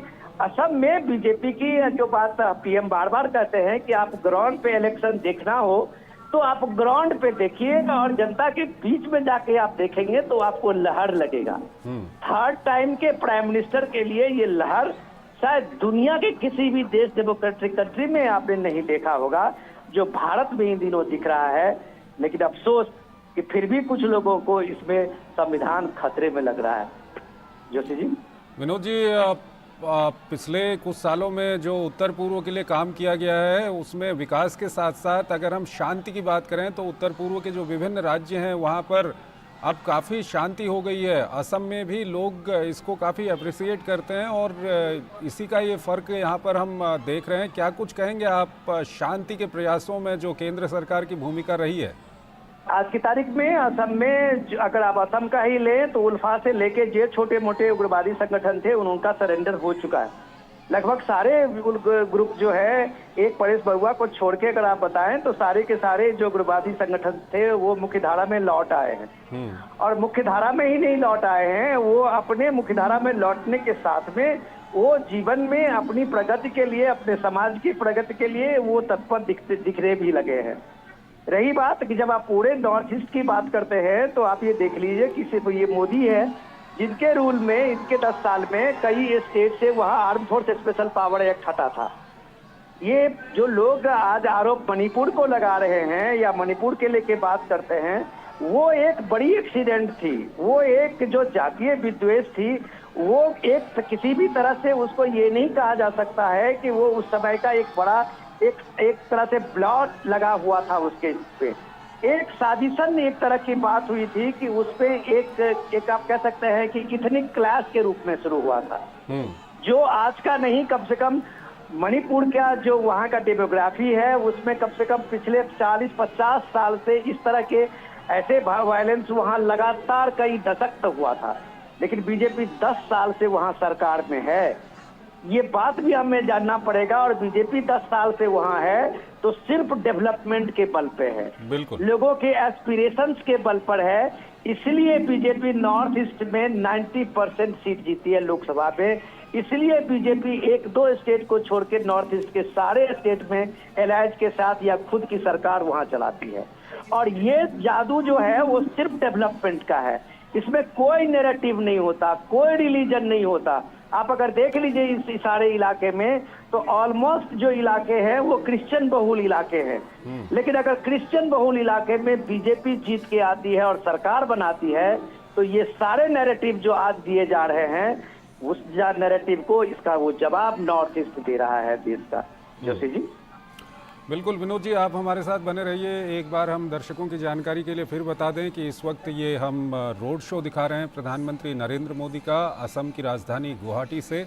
असम में बीजेपी की जो बात पीएम बार बार कहते हैं कि आप ग्राउंड पे इलेक्शन देखना हो तो आप ग्राउंड पे देखिए और जनता के बीच में जाके आप देखेंगे तो आपको लहर लगेगा। थर्ड टाइम के प्राइम मिनिस्टर के लिए ये लहर शायद दुनिया के किसी भी देश डेमोक्रेटिक कंट्री में आपने नहीं देखा होगा जो भारत में इन दिनों दिख रहा है। लेकिन अफसोस कि फिर भी कुछ लोगों को इसमें संविधान खतरे में लग रहा है। जोशी जी। विनोद जी, पिछले कुछ सालों में जो उत्तर पूर्व के लिए काम किया गया है उसमें विकास के साथ साथ अगर हम शांति की बात करें तो उत्तर पूर्व के जो विभिन्न राज्य हैं वहाँ पर अब काफ़ी शांति हो गई है। असम में भी लोग इसको काफ़ी अप्रिसिएट करते हैं और इसी का ये फ़र्क यहाँ पर हम देख रहे हैं। क्या कुछ कहेंगे आप शांति के प्रयासों में जो केंद्र सरकार की भूमिका रही है? आज की तारीख में असम में अगर आप असम का ही लें तो उल्फा से लेके जो छोटे मोटे उग्रवादी संगठन थे उनका सरेंडर हो चुका है। लगभग सारे ग्रुप जो है, एक परेश बरुआ को छोड़ के अगर आप बताएं तो सारे के सारे जो उग्रवादी संगठन थे वो मुख्य धारा में लौट आए हैं। और मुख्य धारा में ही नहीं लौट आए हैं, वो अपने मुख्य धारा में लौटने के साथ में वो जीवन में अपनी प्रगति के लिए, अपने समाज की प्रगति के लिए वो तत्पर दिखने भी लगे हैं। रही बात कि जब आप पूरे नॉर्थ ईस्ट की बात करते हैं तो आप ये देख लीजिए कि सिर्फ ये मोदी है जिनके रूल में इनके 10 साल में कई स्टेट से वहाँ arm force special power act हटा था। ये जो लोग आज आरोप मणिपुर को लगा रहे हैं या मणिपुर के लेके बात करते हैं, वो एक बड़ी एक्सीडेंट थी, वो एक जो जातीय विद्वेष थी, वो एक किसी भी तरह से उसको ये नहीं कहा जा सकता है कि वो उस समय का एक बड़ा एक तरह से ब्लॉट लगा हुआ था उसके पे। एक साजिशन एक तरह की बात हुई थी कि उस पे एक आप कह सकते हैं कि इथनिक क्लास के रूप में शुरू हुआ था, जो आज का नहीं, कम से कम मणिपुर का जो वहाँ का डेमोग्राफी है उसमें कम से कम पिछले 40-50 साल से इस तरह के ऐसे वायलेंस वहाँ लगातार कई दशक तक हुआ था। लेकिन बीजेपी 10 साल से वहाँ सरकार में है, ये बात भी हमें जानना पड़ेगा। और बीजेपी 10 साल से वहाँ है तो सिर्फ डेवलपमेंट के बल पे है, बिल्कुल लोगों के एस्पिरेशंस के बल पर है। इसलिए बीजेपी नॉर्थ ईस्ट में 90% सीट जीती है लोकसभा पे। इसलिए बीजेपी 1-2 स्टेट को छोड़ के नॉर्थ ईस्ट के सारे स्टेट में एलायंस के साथ या खुद की सरकार वहाँ चलाती है। और ये जादू जो है वो सिर्फ डेवलपमेंट का है, इसमें कोई नैरेटिव नहीं होता, कोई रिलीजन नहीं होता। आप अगर देख लीजिए इस सारे इलाके में तो ऑलमोस्ट जो इलाके हैं वो क्रिश्चियन बहुल इलाके हैं। लेकिन अगर क्रिश्चियन बहुल इलाके में बीजेपी जीत के आती है और सरकार बनाती है तो ये सारे नैरेटिव जो आज दिए जा रहे हैं उस नैरेटिव को इसका वो जवाब नॉर्थ ईस्ट दे रहा है देश का। जोशी जी। बिल्कुल विनोद जी, आप हमारे साथ बने रहिए। एक बार हम दर्शकों की जानकारी के लिए फिर बता दें कि इस वक्त ये हम रोड शो दिखा रहे हैं प्रधानमंत्री नरेंद्र मोदी का असम की राजधानी गुवाहाटी से,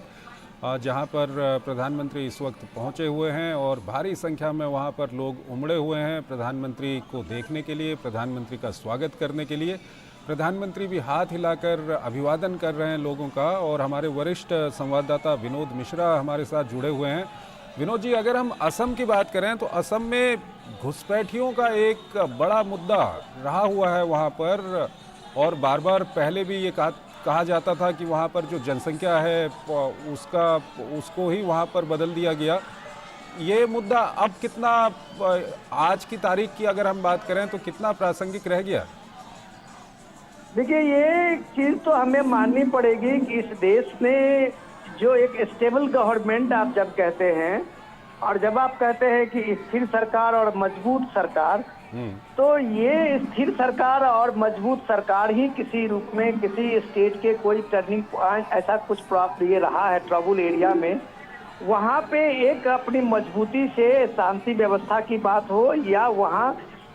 जहां पर प्रधानमंत्री इस वक्त पहुंचे हुए हैं और भारी संख्या में वहां पर लोग उमड़े हुए हैं प्रधानमंत्री को देखने के लिए, प्रधानमंत्री का स्वागत करने के लिए। प्रधानमंत्री भी हाथ हिलाकर अभिवादन कर रहे हैं लोगों का। और हमारे वरिष्ठ संवाददाता विनोद मिश्रा हमारे साथ जुड़े हुए हैं विनोद जी, अगर हम असम की बात करें तो असम में घुसपैठियों का एक बड़ा मुद्दा रहा हुआ है वहाँ पर, और बार बार पहले भी ये कहा जाता था कि वहाँ पर जो जनसंख्या है उसको ही वहाँ पर बदल दिया गया। ये मुद्दा अब कितना, आज की तारीख की अगर हम बात करें तो कितना प्रासंगिक रह गया? देखिए, ये चीज तो हमें माननी पड़ेगी कि इस देश में जो एक स्टेबल गवर्नमेंट आप जब कहते हैं, और जब आप कहते हैं कि स्थिर सरकार और मजबूत सरकार, तो ये स्थिर सरकार और मजबूत सरकार ही किसी रूप में किसी स्टेट के कोई टर्निंग पॉइंट ऐसा कुछ ये रहा है ट्रबल एरिया में, वहाँ पे एक अपनी मजबूती से शांति व्यवस्था की बात हो, या वहाँ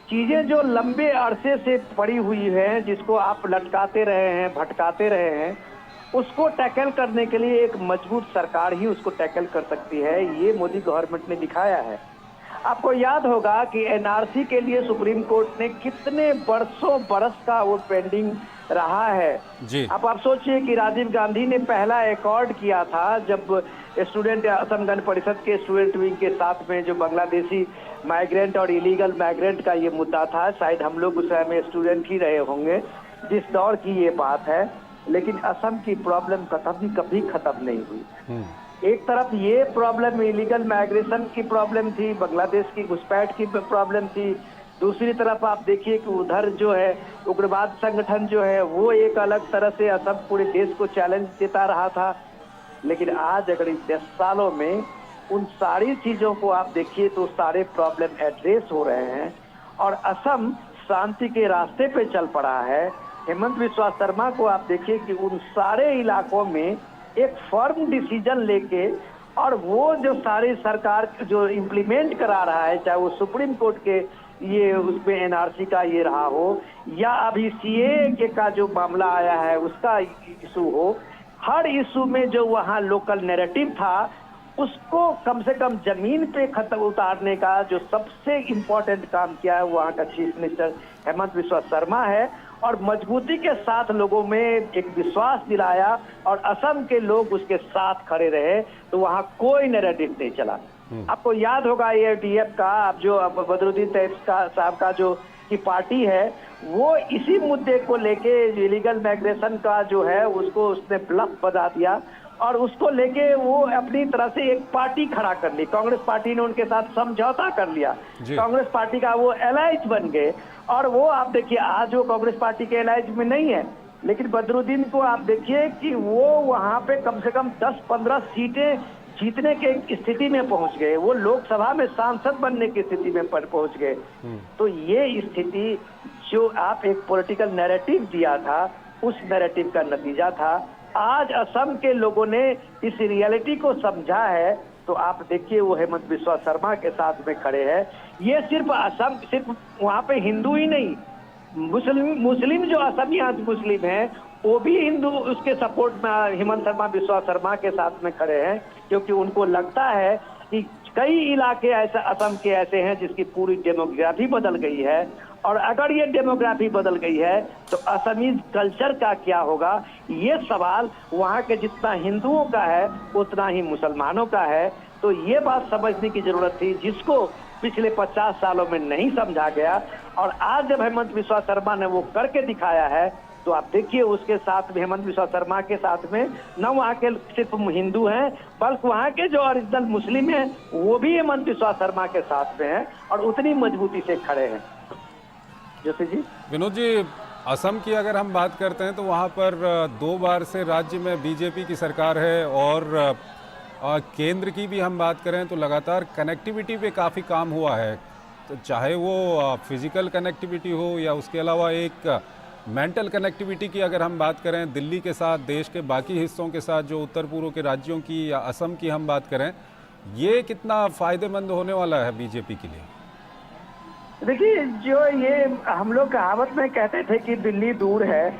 चीजें जो लंबे अरसे से पड़ी हुई हैं, जिसको आप लटकाते रहे हैं, भटकाते रहे हैं, उसको टैकल करने के लिए एक मजबूत सरकार ही उसको टैकल कर सकती है। ये मोदी गवर्नमेंट ने दिखाया है। आपको याद होगा कि एनआरसी के लिए सुप्रीम कोर्ट ने कितने बरस का वो पेंडिंग रहा है जी। अब आप सोचिए कि राजीव गांधी ने पहला एकॉर्ड किया था जब स्टूडेंट असम गण परिषद के स्टूडेंट विंग के साथ में, जो बांग्लादेशी माइग्रेंट और इलीगल माइग्रेंट का ये मुद्दा था। शायद हम लोग उस समय स्टूडेंट ही रहे होंगे जिस दौर की ये बात है, लेकिन असम की प्रॉब्लम कभी खत्म नहीं हुई। एक तरफ ये प्रॉब्लम इलीगल माइग्रेशन की प्रॉब्लम थी, बांग्लादेश की घुसपैठ की प्रॉब्लम थी, दूसरी तरफ आप देखिए कि उधर जो है उग्रवाद संगठन जो है वो एक अलग तरह से असम पूरे देश को चैलेंज देता रहा था। लेकिन आज अगर इस 10 सालों में उन सारी चीजों को आप देखिए तो सारे प्रॉब्लम एड्रेस हो रहे हैं और असम शांति के रास्ते पे चल पड़ा है। हेमंत बिस्वा शर्मा को आप देखिए कि उन सारे इलाकों में एक फर्म डिसीजन लेके, और वो जो सारी सरकार जो इम्प्लीमेंट करा रहा है, चाहे वो सुप्रीम कोर्ट के ये उसमें एनआरसी का ये रहा हो, या अभी सीए का जो मामला आया है उसका इशू हो, हर इशू में जो वहाँ लोकल नैरेटिव था उसको कम से कम जमीन पे खत्म उतारने का जो सबसे इम्पोर्टेंट काम किया है वहाँ का चीफ मिनिस्टर हेमंत बिस्वा शर्मा है, और मजबूती के साथ लोगों में एक विश्वास दिलाया और असम के लोग उसके साथ खड़े रहे, तो वहाँ कोई नैरेटिव नहीं चला। आपको याद होगा ये डीएफ का अब जो बदरुद्दीन तैयब साहब का जो की पार्टी है, वो इसी मुद्दे को लेके इलीगल माइग्रेशन का जो है उसको उसने ब्लफ बना दिया और उसको लेके वो अपनी तरह से एक पार्टी खड़ा कर ली। कांग्रेस पार्टी ने उनके साथ समझौता कर लिया, कांग्रेस पार्टी का वो एलाइज बन गए, और वो आप देखिए आज वो कांग्रेस पार्टी के एलाइज में नहीं है, लेकिन बदरुद्दीन को आप देखिए कि वो वहाँ पे कम से कम 10-15 सीटें जीतने के स्थिति में पहुंच गए, वो लोकसभा में सांसद बनने की स्थिति में पहुंच गए। तो ये स्थिति जो आप एक पॉलिटिकल नैरेटिव दिया था, उस नैरेटिव का नतीजा था। आज असम के लोगों ने इस रियलिटी को समझा है, तो आप देखिए वो हेमंत बिस्वा शर्मा के साथ में खड़े हैं। ये सिर्फ असम, सिर्फ वहाँ पे हिंदू ही नहीं, मुस्लिम जो असमी आज मुस्लिम हैं वो भी हिंदू उसके सपोर्ट में हेमंत शर्मा बिस्वा शर्मा के साथ में खड़े हैं, क्योंकि उनको लगता है कि कई इलाके ऐसे असम के ऐसे हैं जिसकी पूरी डेमोग्राफी बदल गई है, और अगर ये डेमोग्राफी बदल गई है तो असमी कल्चर का क्या होगा, ये सवाल वहाँ के जितना हिंदुओं का है उतना ही मुसलमानों का है। तो ये बात समझने की जरूरत थी जिसको पिछले 50 सालों में नहीं समझा गया, और आज जब हेमंत बिस्वा शर्मा ने वो करके दिखाया है, तो आप देखिए उसके साथ में हेमंत बिस्वा शर्मा के साथ में न वहाँ के सिर्फ हिंदू हैं, बल्कि वहाँ के जो ओरिजिनल मुस्लिम हैं वो भी हेमंत बिस्वा शर्मा के साथ में हैं और उतनी मजबूती से खड़े हैं। जोशी जी, विनोद जी, असम की अगर हम बात करते हैं तो वहाँ पर 2 बार से राज्य में बीजेपी की सरकार है, और केंद्र की भी हम बात करें तो लगातार कनेक्टिविटी पे काफ़ी काम हुआ है, तो चाहे वो फिजिकल कनेक्टिविटी हो या उसके अलावा एक मेंटल कनेक्टिविटी की अगर हम बात करें दिल्ली के साथ, देश के बाकी हिस्सों के साथ, जो उत्तर पूर्व के राज्यों की या असम की हम बात करें, ये कितना फ़ायदेमंद होने वाला है बीजेपी के लिए? देखिए, जो ये हम लोग कहावत में कहते थे कि दिल्ली दूर है,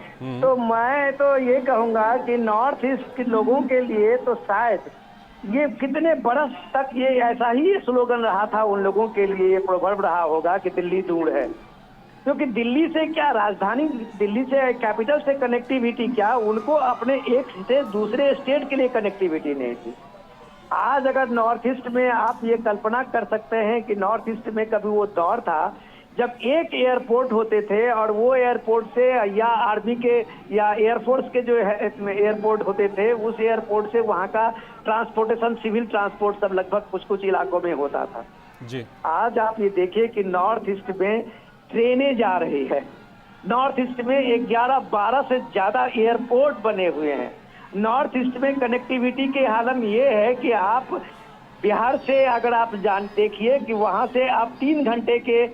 तो मैं तो ये कहूँगा कि नॉर्थ ईस्ट के लोगों के लिए तो शायद ये कितने बरस तक ये ऐसा ही स्लोगन रहा था, उन लोगों के लिए ये प्रोवर्ब रहा होगा कि दिल्ली दूर है, क्योंकि दिल्ली से क्या, राजधानी दिल्ली से, कैपिटल से कनेक्टिविटी क्या, उनको अपने एक से दूसरे स्टेट के लिए कनेक्टिविटी नहीं थी। आज अगर नॉर्थ ईस्ट में आप ये कल्पना कर सकते हैं कि नॉर्थ ईस्ट में कभी वो दौर था जब एक एयरपोर्ट होते थे और वो एयरपोर्ट से या आर्मी के या एयरफोर्स के जो एयरपोर्ट होते थे उस एयरपोर्ट से वहाँ का ट्रांसपोर्टेशन सिविल ट्रांसपोर्ट सब लगभग कुछ कुछ इलाकों में होता था जी। आज आप ये देखिए कि नॉर्थ ईस्ट में ट्रेनें जा रही है, नॉर्थ ईस्ट में 11-12 से ज्यादा एयरपोर्ट बने हुए हैं। नॉर्थ ईस्ट में कनेक्टिविटी के हालत ये है कि आप बिहार से अगर आप देखिए कि वहां से आप 3 घंटे के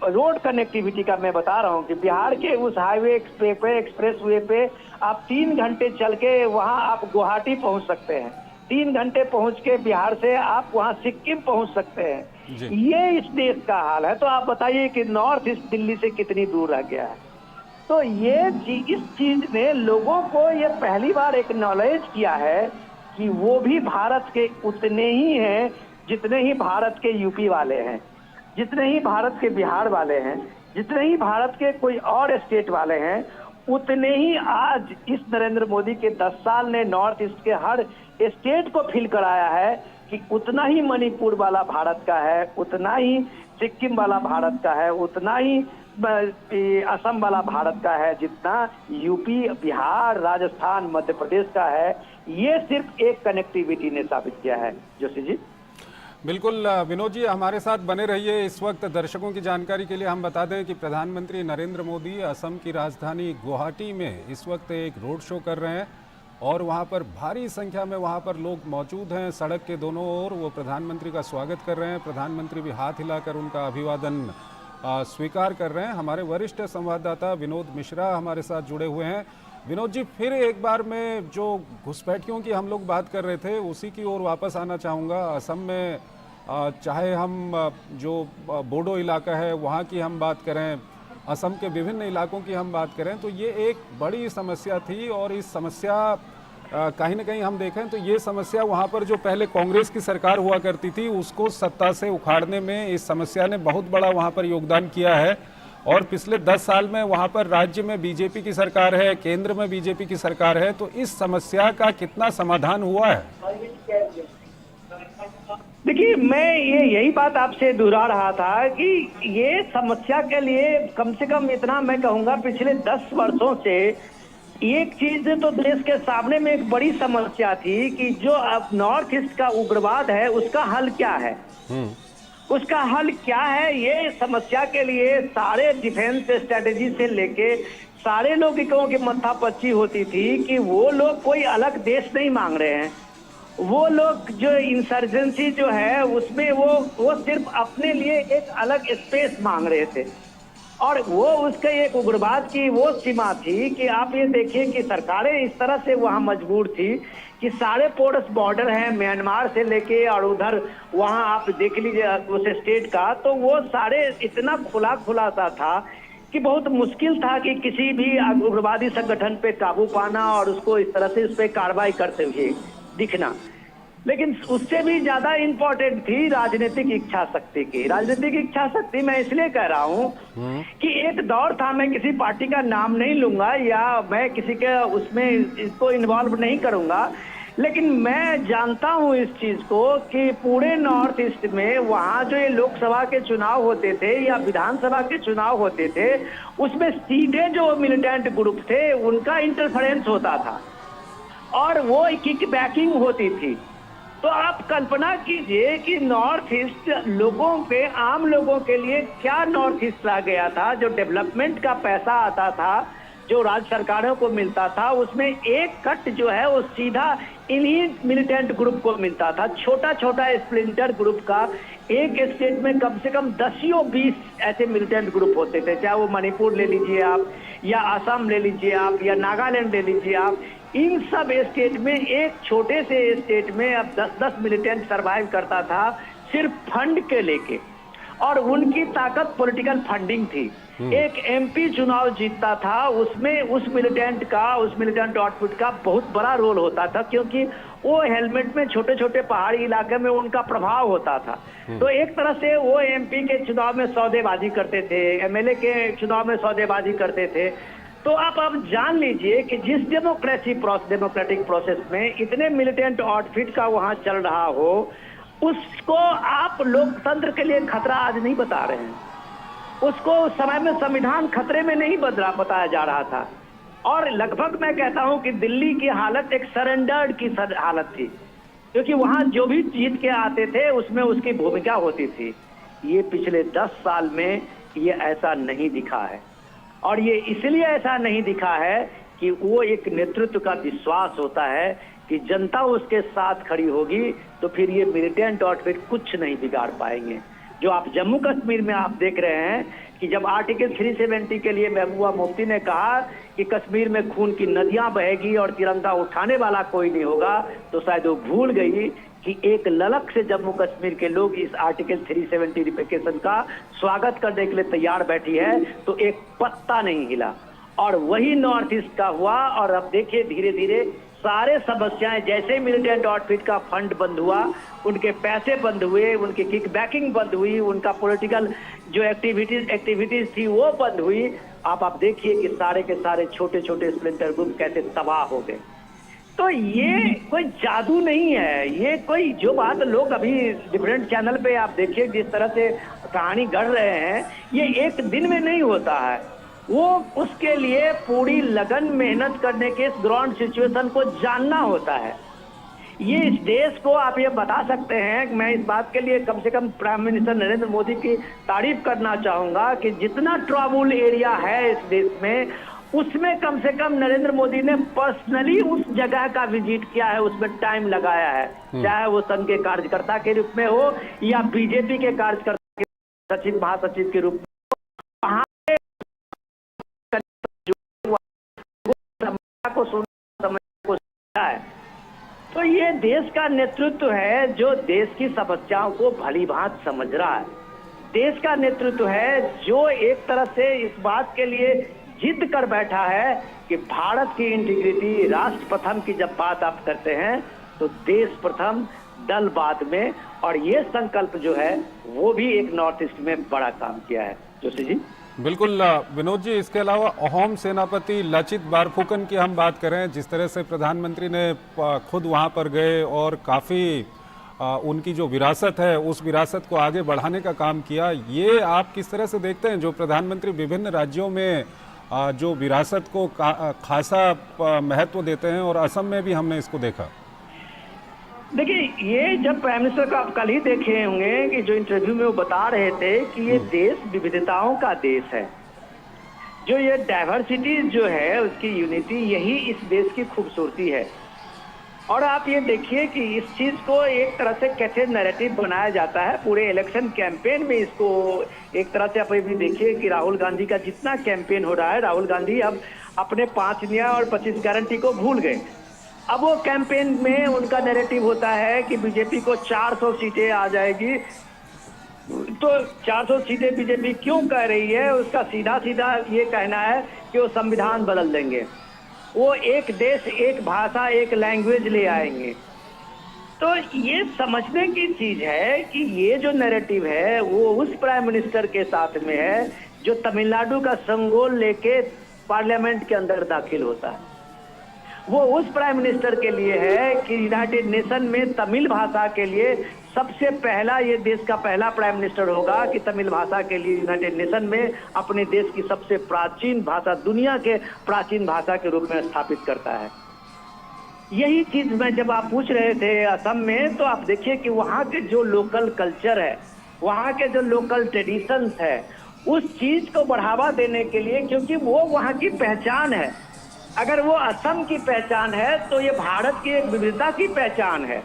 रोड कनेक्टिविटी का मैं बता रहा हूं कि बिहार के उस हाईवे एक्सप्रेस वे पे आप 3 घंटे चल के वहां आप गुवाहाटी पहुंच सकते हैं, 3 घंटे पहुंच के बिहार से आप वहां सिक्किम पहुंच सकते हैं। ये इस देश का हाल है, तो आप बताइए कि नॉर्थ ईस्ट दिल्ली से कितनी दूर रह गया है। तो ये इस चीज ने लोगों को ये पहली बार एक नॉलेज किया है कि वो भी भारत के उतने ही हैं जितने ही भारत के यूपी वाले हैं, जितने ही भारत के बिहार वाले हैं, जितने ही भारत के कोई और स्टेट वाले हैं, उतने ही आज इस नरेंद्र मोदी के 10 साल ने नॉर्थ ईस्ट के हर स्टेट को फील कराया है कि उतना ही मणिपुर वाला भारत का है, उतना ही सिक्किम वाला भारत का है, उतना ही असम वाला भारत का है जितना यूपी, बिहार, राजस्थान, मध्य प्रदेश का है। ये सिर्फ एक कनेक्टिविटी ने साबित किया है। जोशी जी बिल्कुल। विनोद जी हमारे साथ बने रहिए। इस वक्त दर्शकों की जानकारी के लिए हम बता दें कि प्रधानमंत्री नरेंद्र मोदी असम की राजधानी गुवाहाटी में इस वक्त एक रोड शो कर रहे हैं और वहां पर भारी संख्या में वहां पर लोग मौजूद हैं। सड़क के दोनों ओर वो प्रधानमंत्री का स्वागत कर रहे हैं। प्रधानमंत्री भी हाथ हिलाकर उनका अभिवादन स्वीकार कर रहे हैं। हमारे वरिष्ठ संवाददाता विनोद मिश्रा हमारे साथ जुड़े हुए हैं। विनोद जी, फिर एक बार में जो घुसपैठियों की हम लोग बात कर रहे थे उसी की ओर वापस आना चाहूँगा। असम में चाहे हम जो बोडो इलाका है वहाँ की हम बात करें, असम के विभिन्न इलाकों की हम बात करें, तो ये एक बड़ी समस्या थी और इस समस्या कहीं ना कहीं हम देखें तो ये समस्या वहाँ पर जो पहले कांग्रेस की सरकार हुआ करती थी उसको सत्ता से उखाड़ने में इस समस्या ने बहुत बड़ा वहाँ पर योगदान किया है। और पिछले 10 साल में वहाँ पर राज्य में बीजेपी की सरकार है, केंद्र में बीजेपी की सरकार है, तो इस समस्या का कितना समाधान हुआ है? देखिए, मैं यही बात आपसे दोहरा रहा था कि ये समस्या के लिए कम से कम इतना मैं कहूँगा पिछले 10 वर्षों से एक चीज तो देश के सामने में एक बड़ी समस्या थी कि जो अब नॉर्थ ईस्ट का उग्रवाद है उसका हल क्या है, उसका हल क्या है। ये समस्या के लिए सारे डिफेंस स्ट्रेटेजी से लेके सारे लोगों की मत्थापच्ची होती थी कि वो लोग कोई अलग देश नहीं मांग रहे हैं, वो लोग जो इंसर्जेंसी जो है उसमें वो सिर्फ अपने लिए एक अलग स्पेस मांग रहे थे। और वो उसके एक उग्रवाद की वो सीमा थी कि आप ये देखिए कि सरकारें इस तरह से वहाँ मजबूर थी कि सारे पोर्ट्स बॉर्डर हैं म्यांमार से लेके और उधर वहाँ आप देख लीजिए उस स्टेट का, तो वो सारे इतना खुला सा था कि बहुत मुश्किल था कि किसी भी उग्रवादी संगठन पे काबू पाना और उसको इस तरह से उस पर कार्रवाई करते हुए दिखना। लेकिन उससे भी ज्यादा इम्पोर्टेंट थी राजनीतिक इच्छा शक्ति की। राजनीतिक इच्छा शक्ति मैं इसलिए कह रहा हूँ कि एक दौर था, मैं किसी पार्टी का नाम नहीं लूंगा या मैं किसी के उसमें इसको इन्वॉल्व नहीं करूंगा, लेकिन मैं जानता हूँ इस चीज को कि पूरे नॉर्थ ईस्ट में वहाँ जो ये लोकसभा के चुनाव होते थे या विधानसभा के चुनाव होते थे उसमें सीधे जो मिलिटेंट ग्रुप थे उनका इंटरफेरेंस होता था और वो किक बैकिंग होती थी। तो आप कल्पना कीजिए कि नॉर्थ ईस्ट लोगों के, आम लोगों के लिए क्या नॉर्थ ईस्ट रह गया था। जो डेवलपमेंट का पैसा आता था, जो राज्य सरकारों को मिलता था, उसमें एक कट जो है वो सीधा इन्हीं मिलिटेंट ग्रुप को मिलता था। छोटा छोटा स्प्लिंटर ग्रुप का एक स्टेट में कम से कम 10-20 ऐसे मिलिटेंट ग्रुप होते थे, चाहे वो मणिपुर ले लीजिए आप या असम ले लीजिए आप या नागालैंड ले लीजिए आप। इन सब स्टेट में एक छोटे से स्टेट में अब 10-10 मिलिटेंट सरवाइव करता था सिर्फ फंड के लेके, और उनकी ताकत पॉलिटिकल फंडिंग थी। एक एमपी चुनाव जीतता था उसमें उस मिलिटेंट आउटफिट का बहुत बड़ा रोल होता था, क्योंकि वो हेलमेट में छोटे छोटे पहाड़ी इलाके में उनका प्रभाव होता था। तो एक तरह से वो एमपी के चुनाव में सौदेबाजी करते थे, एमएलए के चुनाव में सौदेबाजी करते थे। तो आप अब जान लीजिए कि जिस डेमोक्रेटिक प्रोसेस में इतने मिलिटेंट आउटफिट का वहां चल रहा हो, उसको आप लोकतंत्र के लिए खतरा आज नहीं बता रहे हैं। उसको उस समय में संविधान खतरे में नहीं बताया जा रहा था। और लगभग मैं कहता हूं कि दिल्ली की हालत एक सरेंडर्ड की हालत थी, क्योंकि वहां जो भी जीत के आते थे उसमें उसकी भूमिका होती थी। ये पिछले 10 साल में ये ऐसा नहीं दिखा है, और ये इसलिए ऐसा नहीं दिखा है कि वो एक नेतृत्व का विश्वास होता है कि जनता उसके साथ खड़ी होगी, तो फिर ये मिलिटेंट आउटफिट कुछ नहीं बिगाड़ पाएंगे। जो आप जम्मू कश्मीर में आप देख रहे हैं कि जब आर्टिकल 370 के लिए महबूबा मुफ्ती ने कहा कि कश्मीर में खून की नदियां बहेगी और तिरंगा उठाने वाला कोई नहीं होगा, तो शायद वो भूल गई कि एक ललक से जम्मू कश्मीर के लोग इस आर्टिकल 370 रिफिकेशन का स्वागत करने के लिए तैयार बैठी है, तो एक पत्ता नहीं हिला। और वही नॉर्थ ईस्ट का हुआ। और अब देखिए धीरे धीरे सारे समस्याएं, जैसे मिलिटेंट आउटफिट का फंड बंद हुआ, उनके पैसे बंद हुए, उनकी किक बैकिंग बंद हुई, उनका पॉलिटिकल जो एक्टिविटीज थी वो बंद हुई। आप देखिए कि सारे के सारे छोटे छोटे स्प्लिंटर ग्रुप कैसे तबाह हो गए। तो ये कोई जादू नहीं है, ये कोई जो बात लोग अभी डिफरेंट चैनल पे आप देखिए जिस तरह से कहानी गढ़ रहे हैं, ये एक दिन में नहीं होता है। वो उसके लिए पूरी लगन मेहनत करने के इस ग्राउंड सिचुएशन को जानना होता है। ये इस देश को आप ये बता सकते हैं, मैं इस बात के लिए कम से कम प्राइम मिनिस्टर नरेंद्र मोदी की तारीफ करना चाहूंगा कि जितना ट्रबल एरिया है इस देश में, उसमें कम से कम नरेंद्र मोदी ने पर्सनली उस जगह का विजिट किया है, उसमें टाइम लगाया है, चाहे वो संघ के कार्यकर्ता के रूप में हो या बीजेपी के कार्यकर्ता के सचिव महासचिव के रूप में। को समझ है। तो ये देश का नेतृत्व है जो देश की समस्याओं को भली भांति समझ रहा है। देश का नेतृत्व है जो एक तरह से इस बात के लिए जिद कर बैठा है कि भारत की इंटीग्रिटी, राष्ट्र प्रथम की जब बात आप करते हैं तो देश प्रथम दल बाद में, और ये संकल्प जो है वो भी एक नॉर्थ ईस्ट में बड़ा काम किया है। जोशी जी बिल्कुल विनोद जी, इसके अलावा अहोम सेनापति लचित बारफुकन की हम बात करें, जिस तरह से प्रधानमंत्री ने खुद वहां पर गए और काफ़ी उनकी जो विरासत है उस विरासत को आगे बढ़ाने का काम किया, ये आप किस तरह से देखते हैं? जो प्रधानमंत्री विभिन्न राज्यों में जो विरासत को खासा महत्व देते हैं, और असम में भी हमने इसको देखा। देखिए, ये जब प्राइम मिनिस्टर का आप कल ही देखे होंगे कि जो इंटरव्यू में वो बता रहे थे कि ये देश विविधताओं का देश है, जो ये डाइवर्सिटी जो है उसकी यूनिटी, यही इस देश की खूबसूरती है। और आप ये देखिए कि इस चीज को एक तरह से कैसे नैरेटिव बनाया जाता है पूरे इलेक्शन कैंपेन में। इसको एक तरह से आप ये भी देखिए कि राहुल गांधी का जितना कैंपेन हो रहा है, राहुल गांधी अब अपने 5 न्याय और 25 गारंटी को भूल गए। अब वो कैंपेन में उनका नैरेटिव होता है कि बीजेपी को 400 सीटें आ जाएगी। तो 400 सीटें बीजेपी क्यों कह रही है, उसका सीधा सीधा ये कहना है कि वो संविधान बदल देंगे, वो एक देश एक भाषा एक लैंग्वेज ले आएंगे। तो ये समझने की चीज है कि ये जो नैरेटिव है वो उस प्राइम मिनिस्टर के साथ में है जो तमिलनाडु का संगोल लेके पार्लियामेंट के अंदर दाखिल होता है। वो उस प्राइम मिनिस्टर के लिए है कि यूनाइटेड नेशन में तमिल भाषा के लिए सबसे पहला, ये देश का पहला प्राइम मिनिस्टर होगा कि तमिल भाषा के लिए यूनाइटेड नेशन में अपने देश की सबसे प्राचीन भाषा, दुनिया के प्राचीन भाषा के रूप में स्थापित करता है। यही चीज में जब आप पूछ रहे थे असम में, तो आप देखिए कि वहाँ के जो लोकल कल्चर है, वहाँ के जो लोकल ट्रेडिशंस है, उस चीज को बढ़ावा देने के लिए, क्योंकि वो वहाँ की पहचान है। अगर वो असम की पहचान है तो ये भारत की एक विविधता की पहचान है।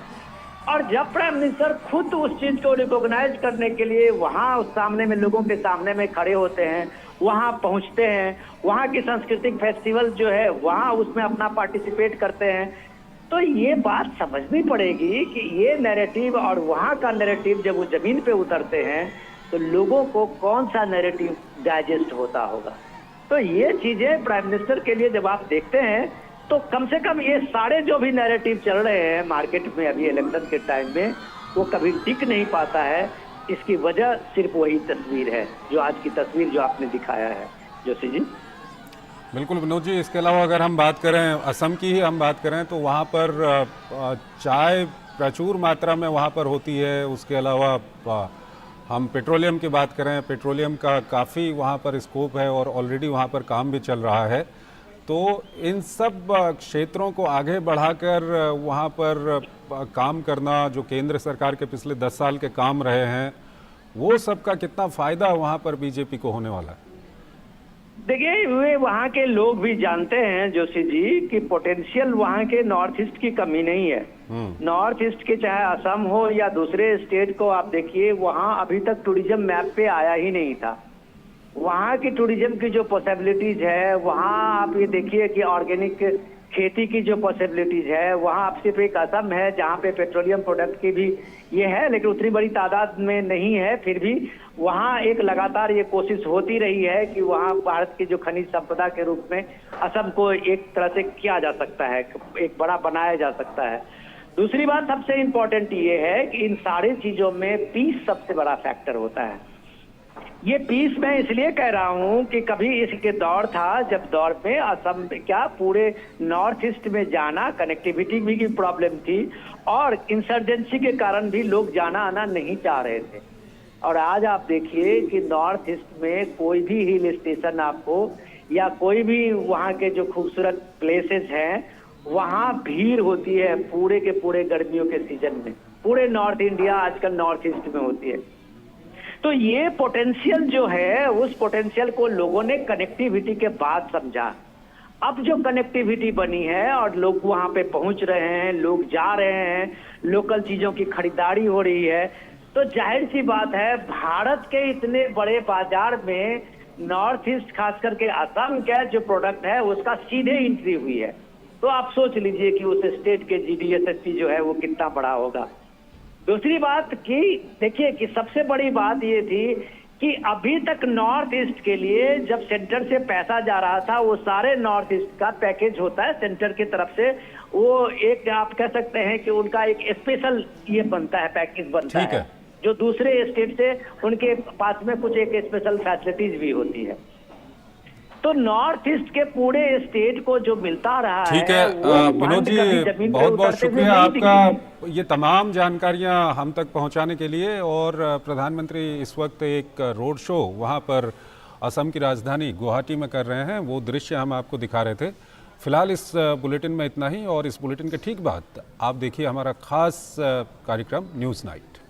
और जब प्राइम मिनिस्टर खुद उस चीज को रिकॉग्नाइज करने के लिए वहाँ उस सामने में लोगों के सामने में खड़े होते हैं, वहाँ पहुँचते हैं, वहाँ की सांस्कृतिक फेस्टिवल जो है वहाँ उसमें अपना पार्टिसिपेट करते हैं, तो ये बात समझनी पड़ेगी कि ये नैरेटिव और वहाँ का नैरेटिव जब वो जमीन पे उतरते हैं तो लोगों को कौन सा नैरेटिव डाइजेस्ट होता होगा। तो ये चीजें प्राइम मिनिस्टर के लिए जब आप देखते हैं तो कम से कम ये सारे जो भी नैरेटिव चल रहे हैं मार्केट में अभी इलेक्शन के टाइम में, वो कभी टिक नहीं पाता है। इसकी वजह सिर्फ वही तस्वीर है, जो आज की तस्वीर जो आपने दिखाया है। जोशी जी बिल्कुल विनोद जी, इसके अलावा अगर हम बात करें असम की ही हम बात करें तो वहाँ पर चाय प्रचुर मात्रा में वहाँ पर होती है। उसके अलावा हम पेट्रोलियम की बात करें, पेट्रोलियम का काफ़ी वहाँ पर स्कोप है और ऑलरेडी वहाँ पर काम भी चल रहा है। तो इन सब क्षेत्रों को आगे बढ़ाकर वहाँ पर काम करना, जो केंद्र सरकार के पिछले 10 साल के काम रहे हैं, वो सब का कितना फायदा वहाँ पर बीजेपी को होने वाला है? देखिए, वे वहाँ के लोग भी जानते हैं जोशी जी कि पोटेंशियल वहाँ के नॉर्थ ईस्ट की कमी नहीं है। नॉर्थ ईस्ट के चाहे असम हो या दूसरे स्टेट को आप देखिए, वहाँ अभी तक टूरिज्म मैप पे आया ही नहीं था। वहाँ की टूरिज्म की जो पॉसिबिलिटीज है, वहाँ आप ये देखिए कि ऑर्गेनिक खेती की जो पॉसिबिलिटीज है, वहाँ आप सिर्फ एक असम है जहाँ पे पेट्रोलियम प्रोडक्ट की भी ये है, लेकिन उतनी बड़ी तादाद में नहीं है। फिर भी वहाँ एक लगातार ये कोशिश होती रही है कि वहाँ भारत की जो खनिज संपदा के रूप में असम को एक तरह से किया जा सकता है, एक बड़ा बनाया जा सकता है। दूसरी बात सबसे इम्पोर्टेंट ये है कि इन सारी चीजों में पीस सबसे बड़ा फैक्टर होता है। ये पीस मैं इसलिए कह रहा हूँ कि कभी इसके दौर था जब दौर में असम क्या पूरे नॉर्थ ईस्ट में जाना, कनेक्टिविटी भी की प्रॉब्लम थी और इंसर्जेंसी के कारण भी लोग जाना आना नहीं चाह रहे थे। और आज आप देखिए कि नॉर्थ ईस्ट में कोई भी हिल स्टेशन आपको या कोई भी वहाँ के जो खूबसूरत प्लेसेस हैं, वहाँ भीड़ होती है पूरे के पूरे गर्मियों के सीजन में। पूरे नॉर्थ इंडिया आजकल नॉर्थ ईस्ट में होती है। तो ये पोटेंशियल जो है, उस पोटेंशियल को लोगों ने कनेक्टिविटी के बाद समझा। अब जो कनेक्टिविटी बनी है और लोग वहां पे पहुंच रहे हैं, लोग जा रहे हैं, लोकल चीजों की खरीदारी हो रही है, तो जाहिर सी बात है भारत के इतने बड़े बाजार में नॉर्थ ईस्ट खास करके असम का जो प्रोडक्ट है उसका सीधे एंट्री हुई है। तो आप सोच लीजिए कि उस स्टेट के GDSSP जो है वो कितना बड़ा होगा। दूसरी बात कि देखिए कि सबसे बड़ी बात ये थी कि अभी तक नॉर्थ ईस्ट के लिए जब सेंटर से पैसा जा रहा था, वो सारे नॉर्थ ईस्ट का पैकेज होता है सेंटर की तरफ से, वो एक आप कह सकते हैं कि उनका एक स्पेशल ये बनता है, पैकेज बनता है, जो दूसरे स्टेट से उनके पास में कुछ एक स्पेशल फैसिलिटीज भी होती है। तो नॉर्थ ईस्ट के पूरे स्टेट को जो मिलता रहा है। ठीक है विनोद जी, बहुत बहुत शुक्रिया आपका ये तमाम जानकारियां हम तक पहुंचाने के लिए। और प्रधानमंत्री इस वक्त एक रोड शो वहां पर असम की राजधानी गुवाहाटी में कर रहे हैं, वो दृश्य हम आपको दिखा रहे थे। फिलहाल इस बुलेटिन में इतना ही, और इस बुलेटिन के ठीक बाद आप देखिए हमारा खास कार्यक्रम न्यूज़ नाइट।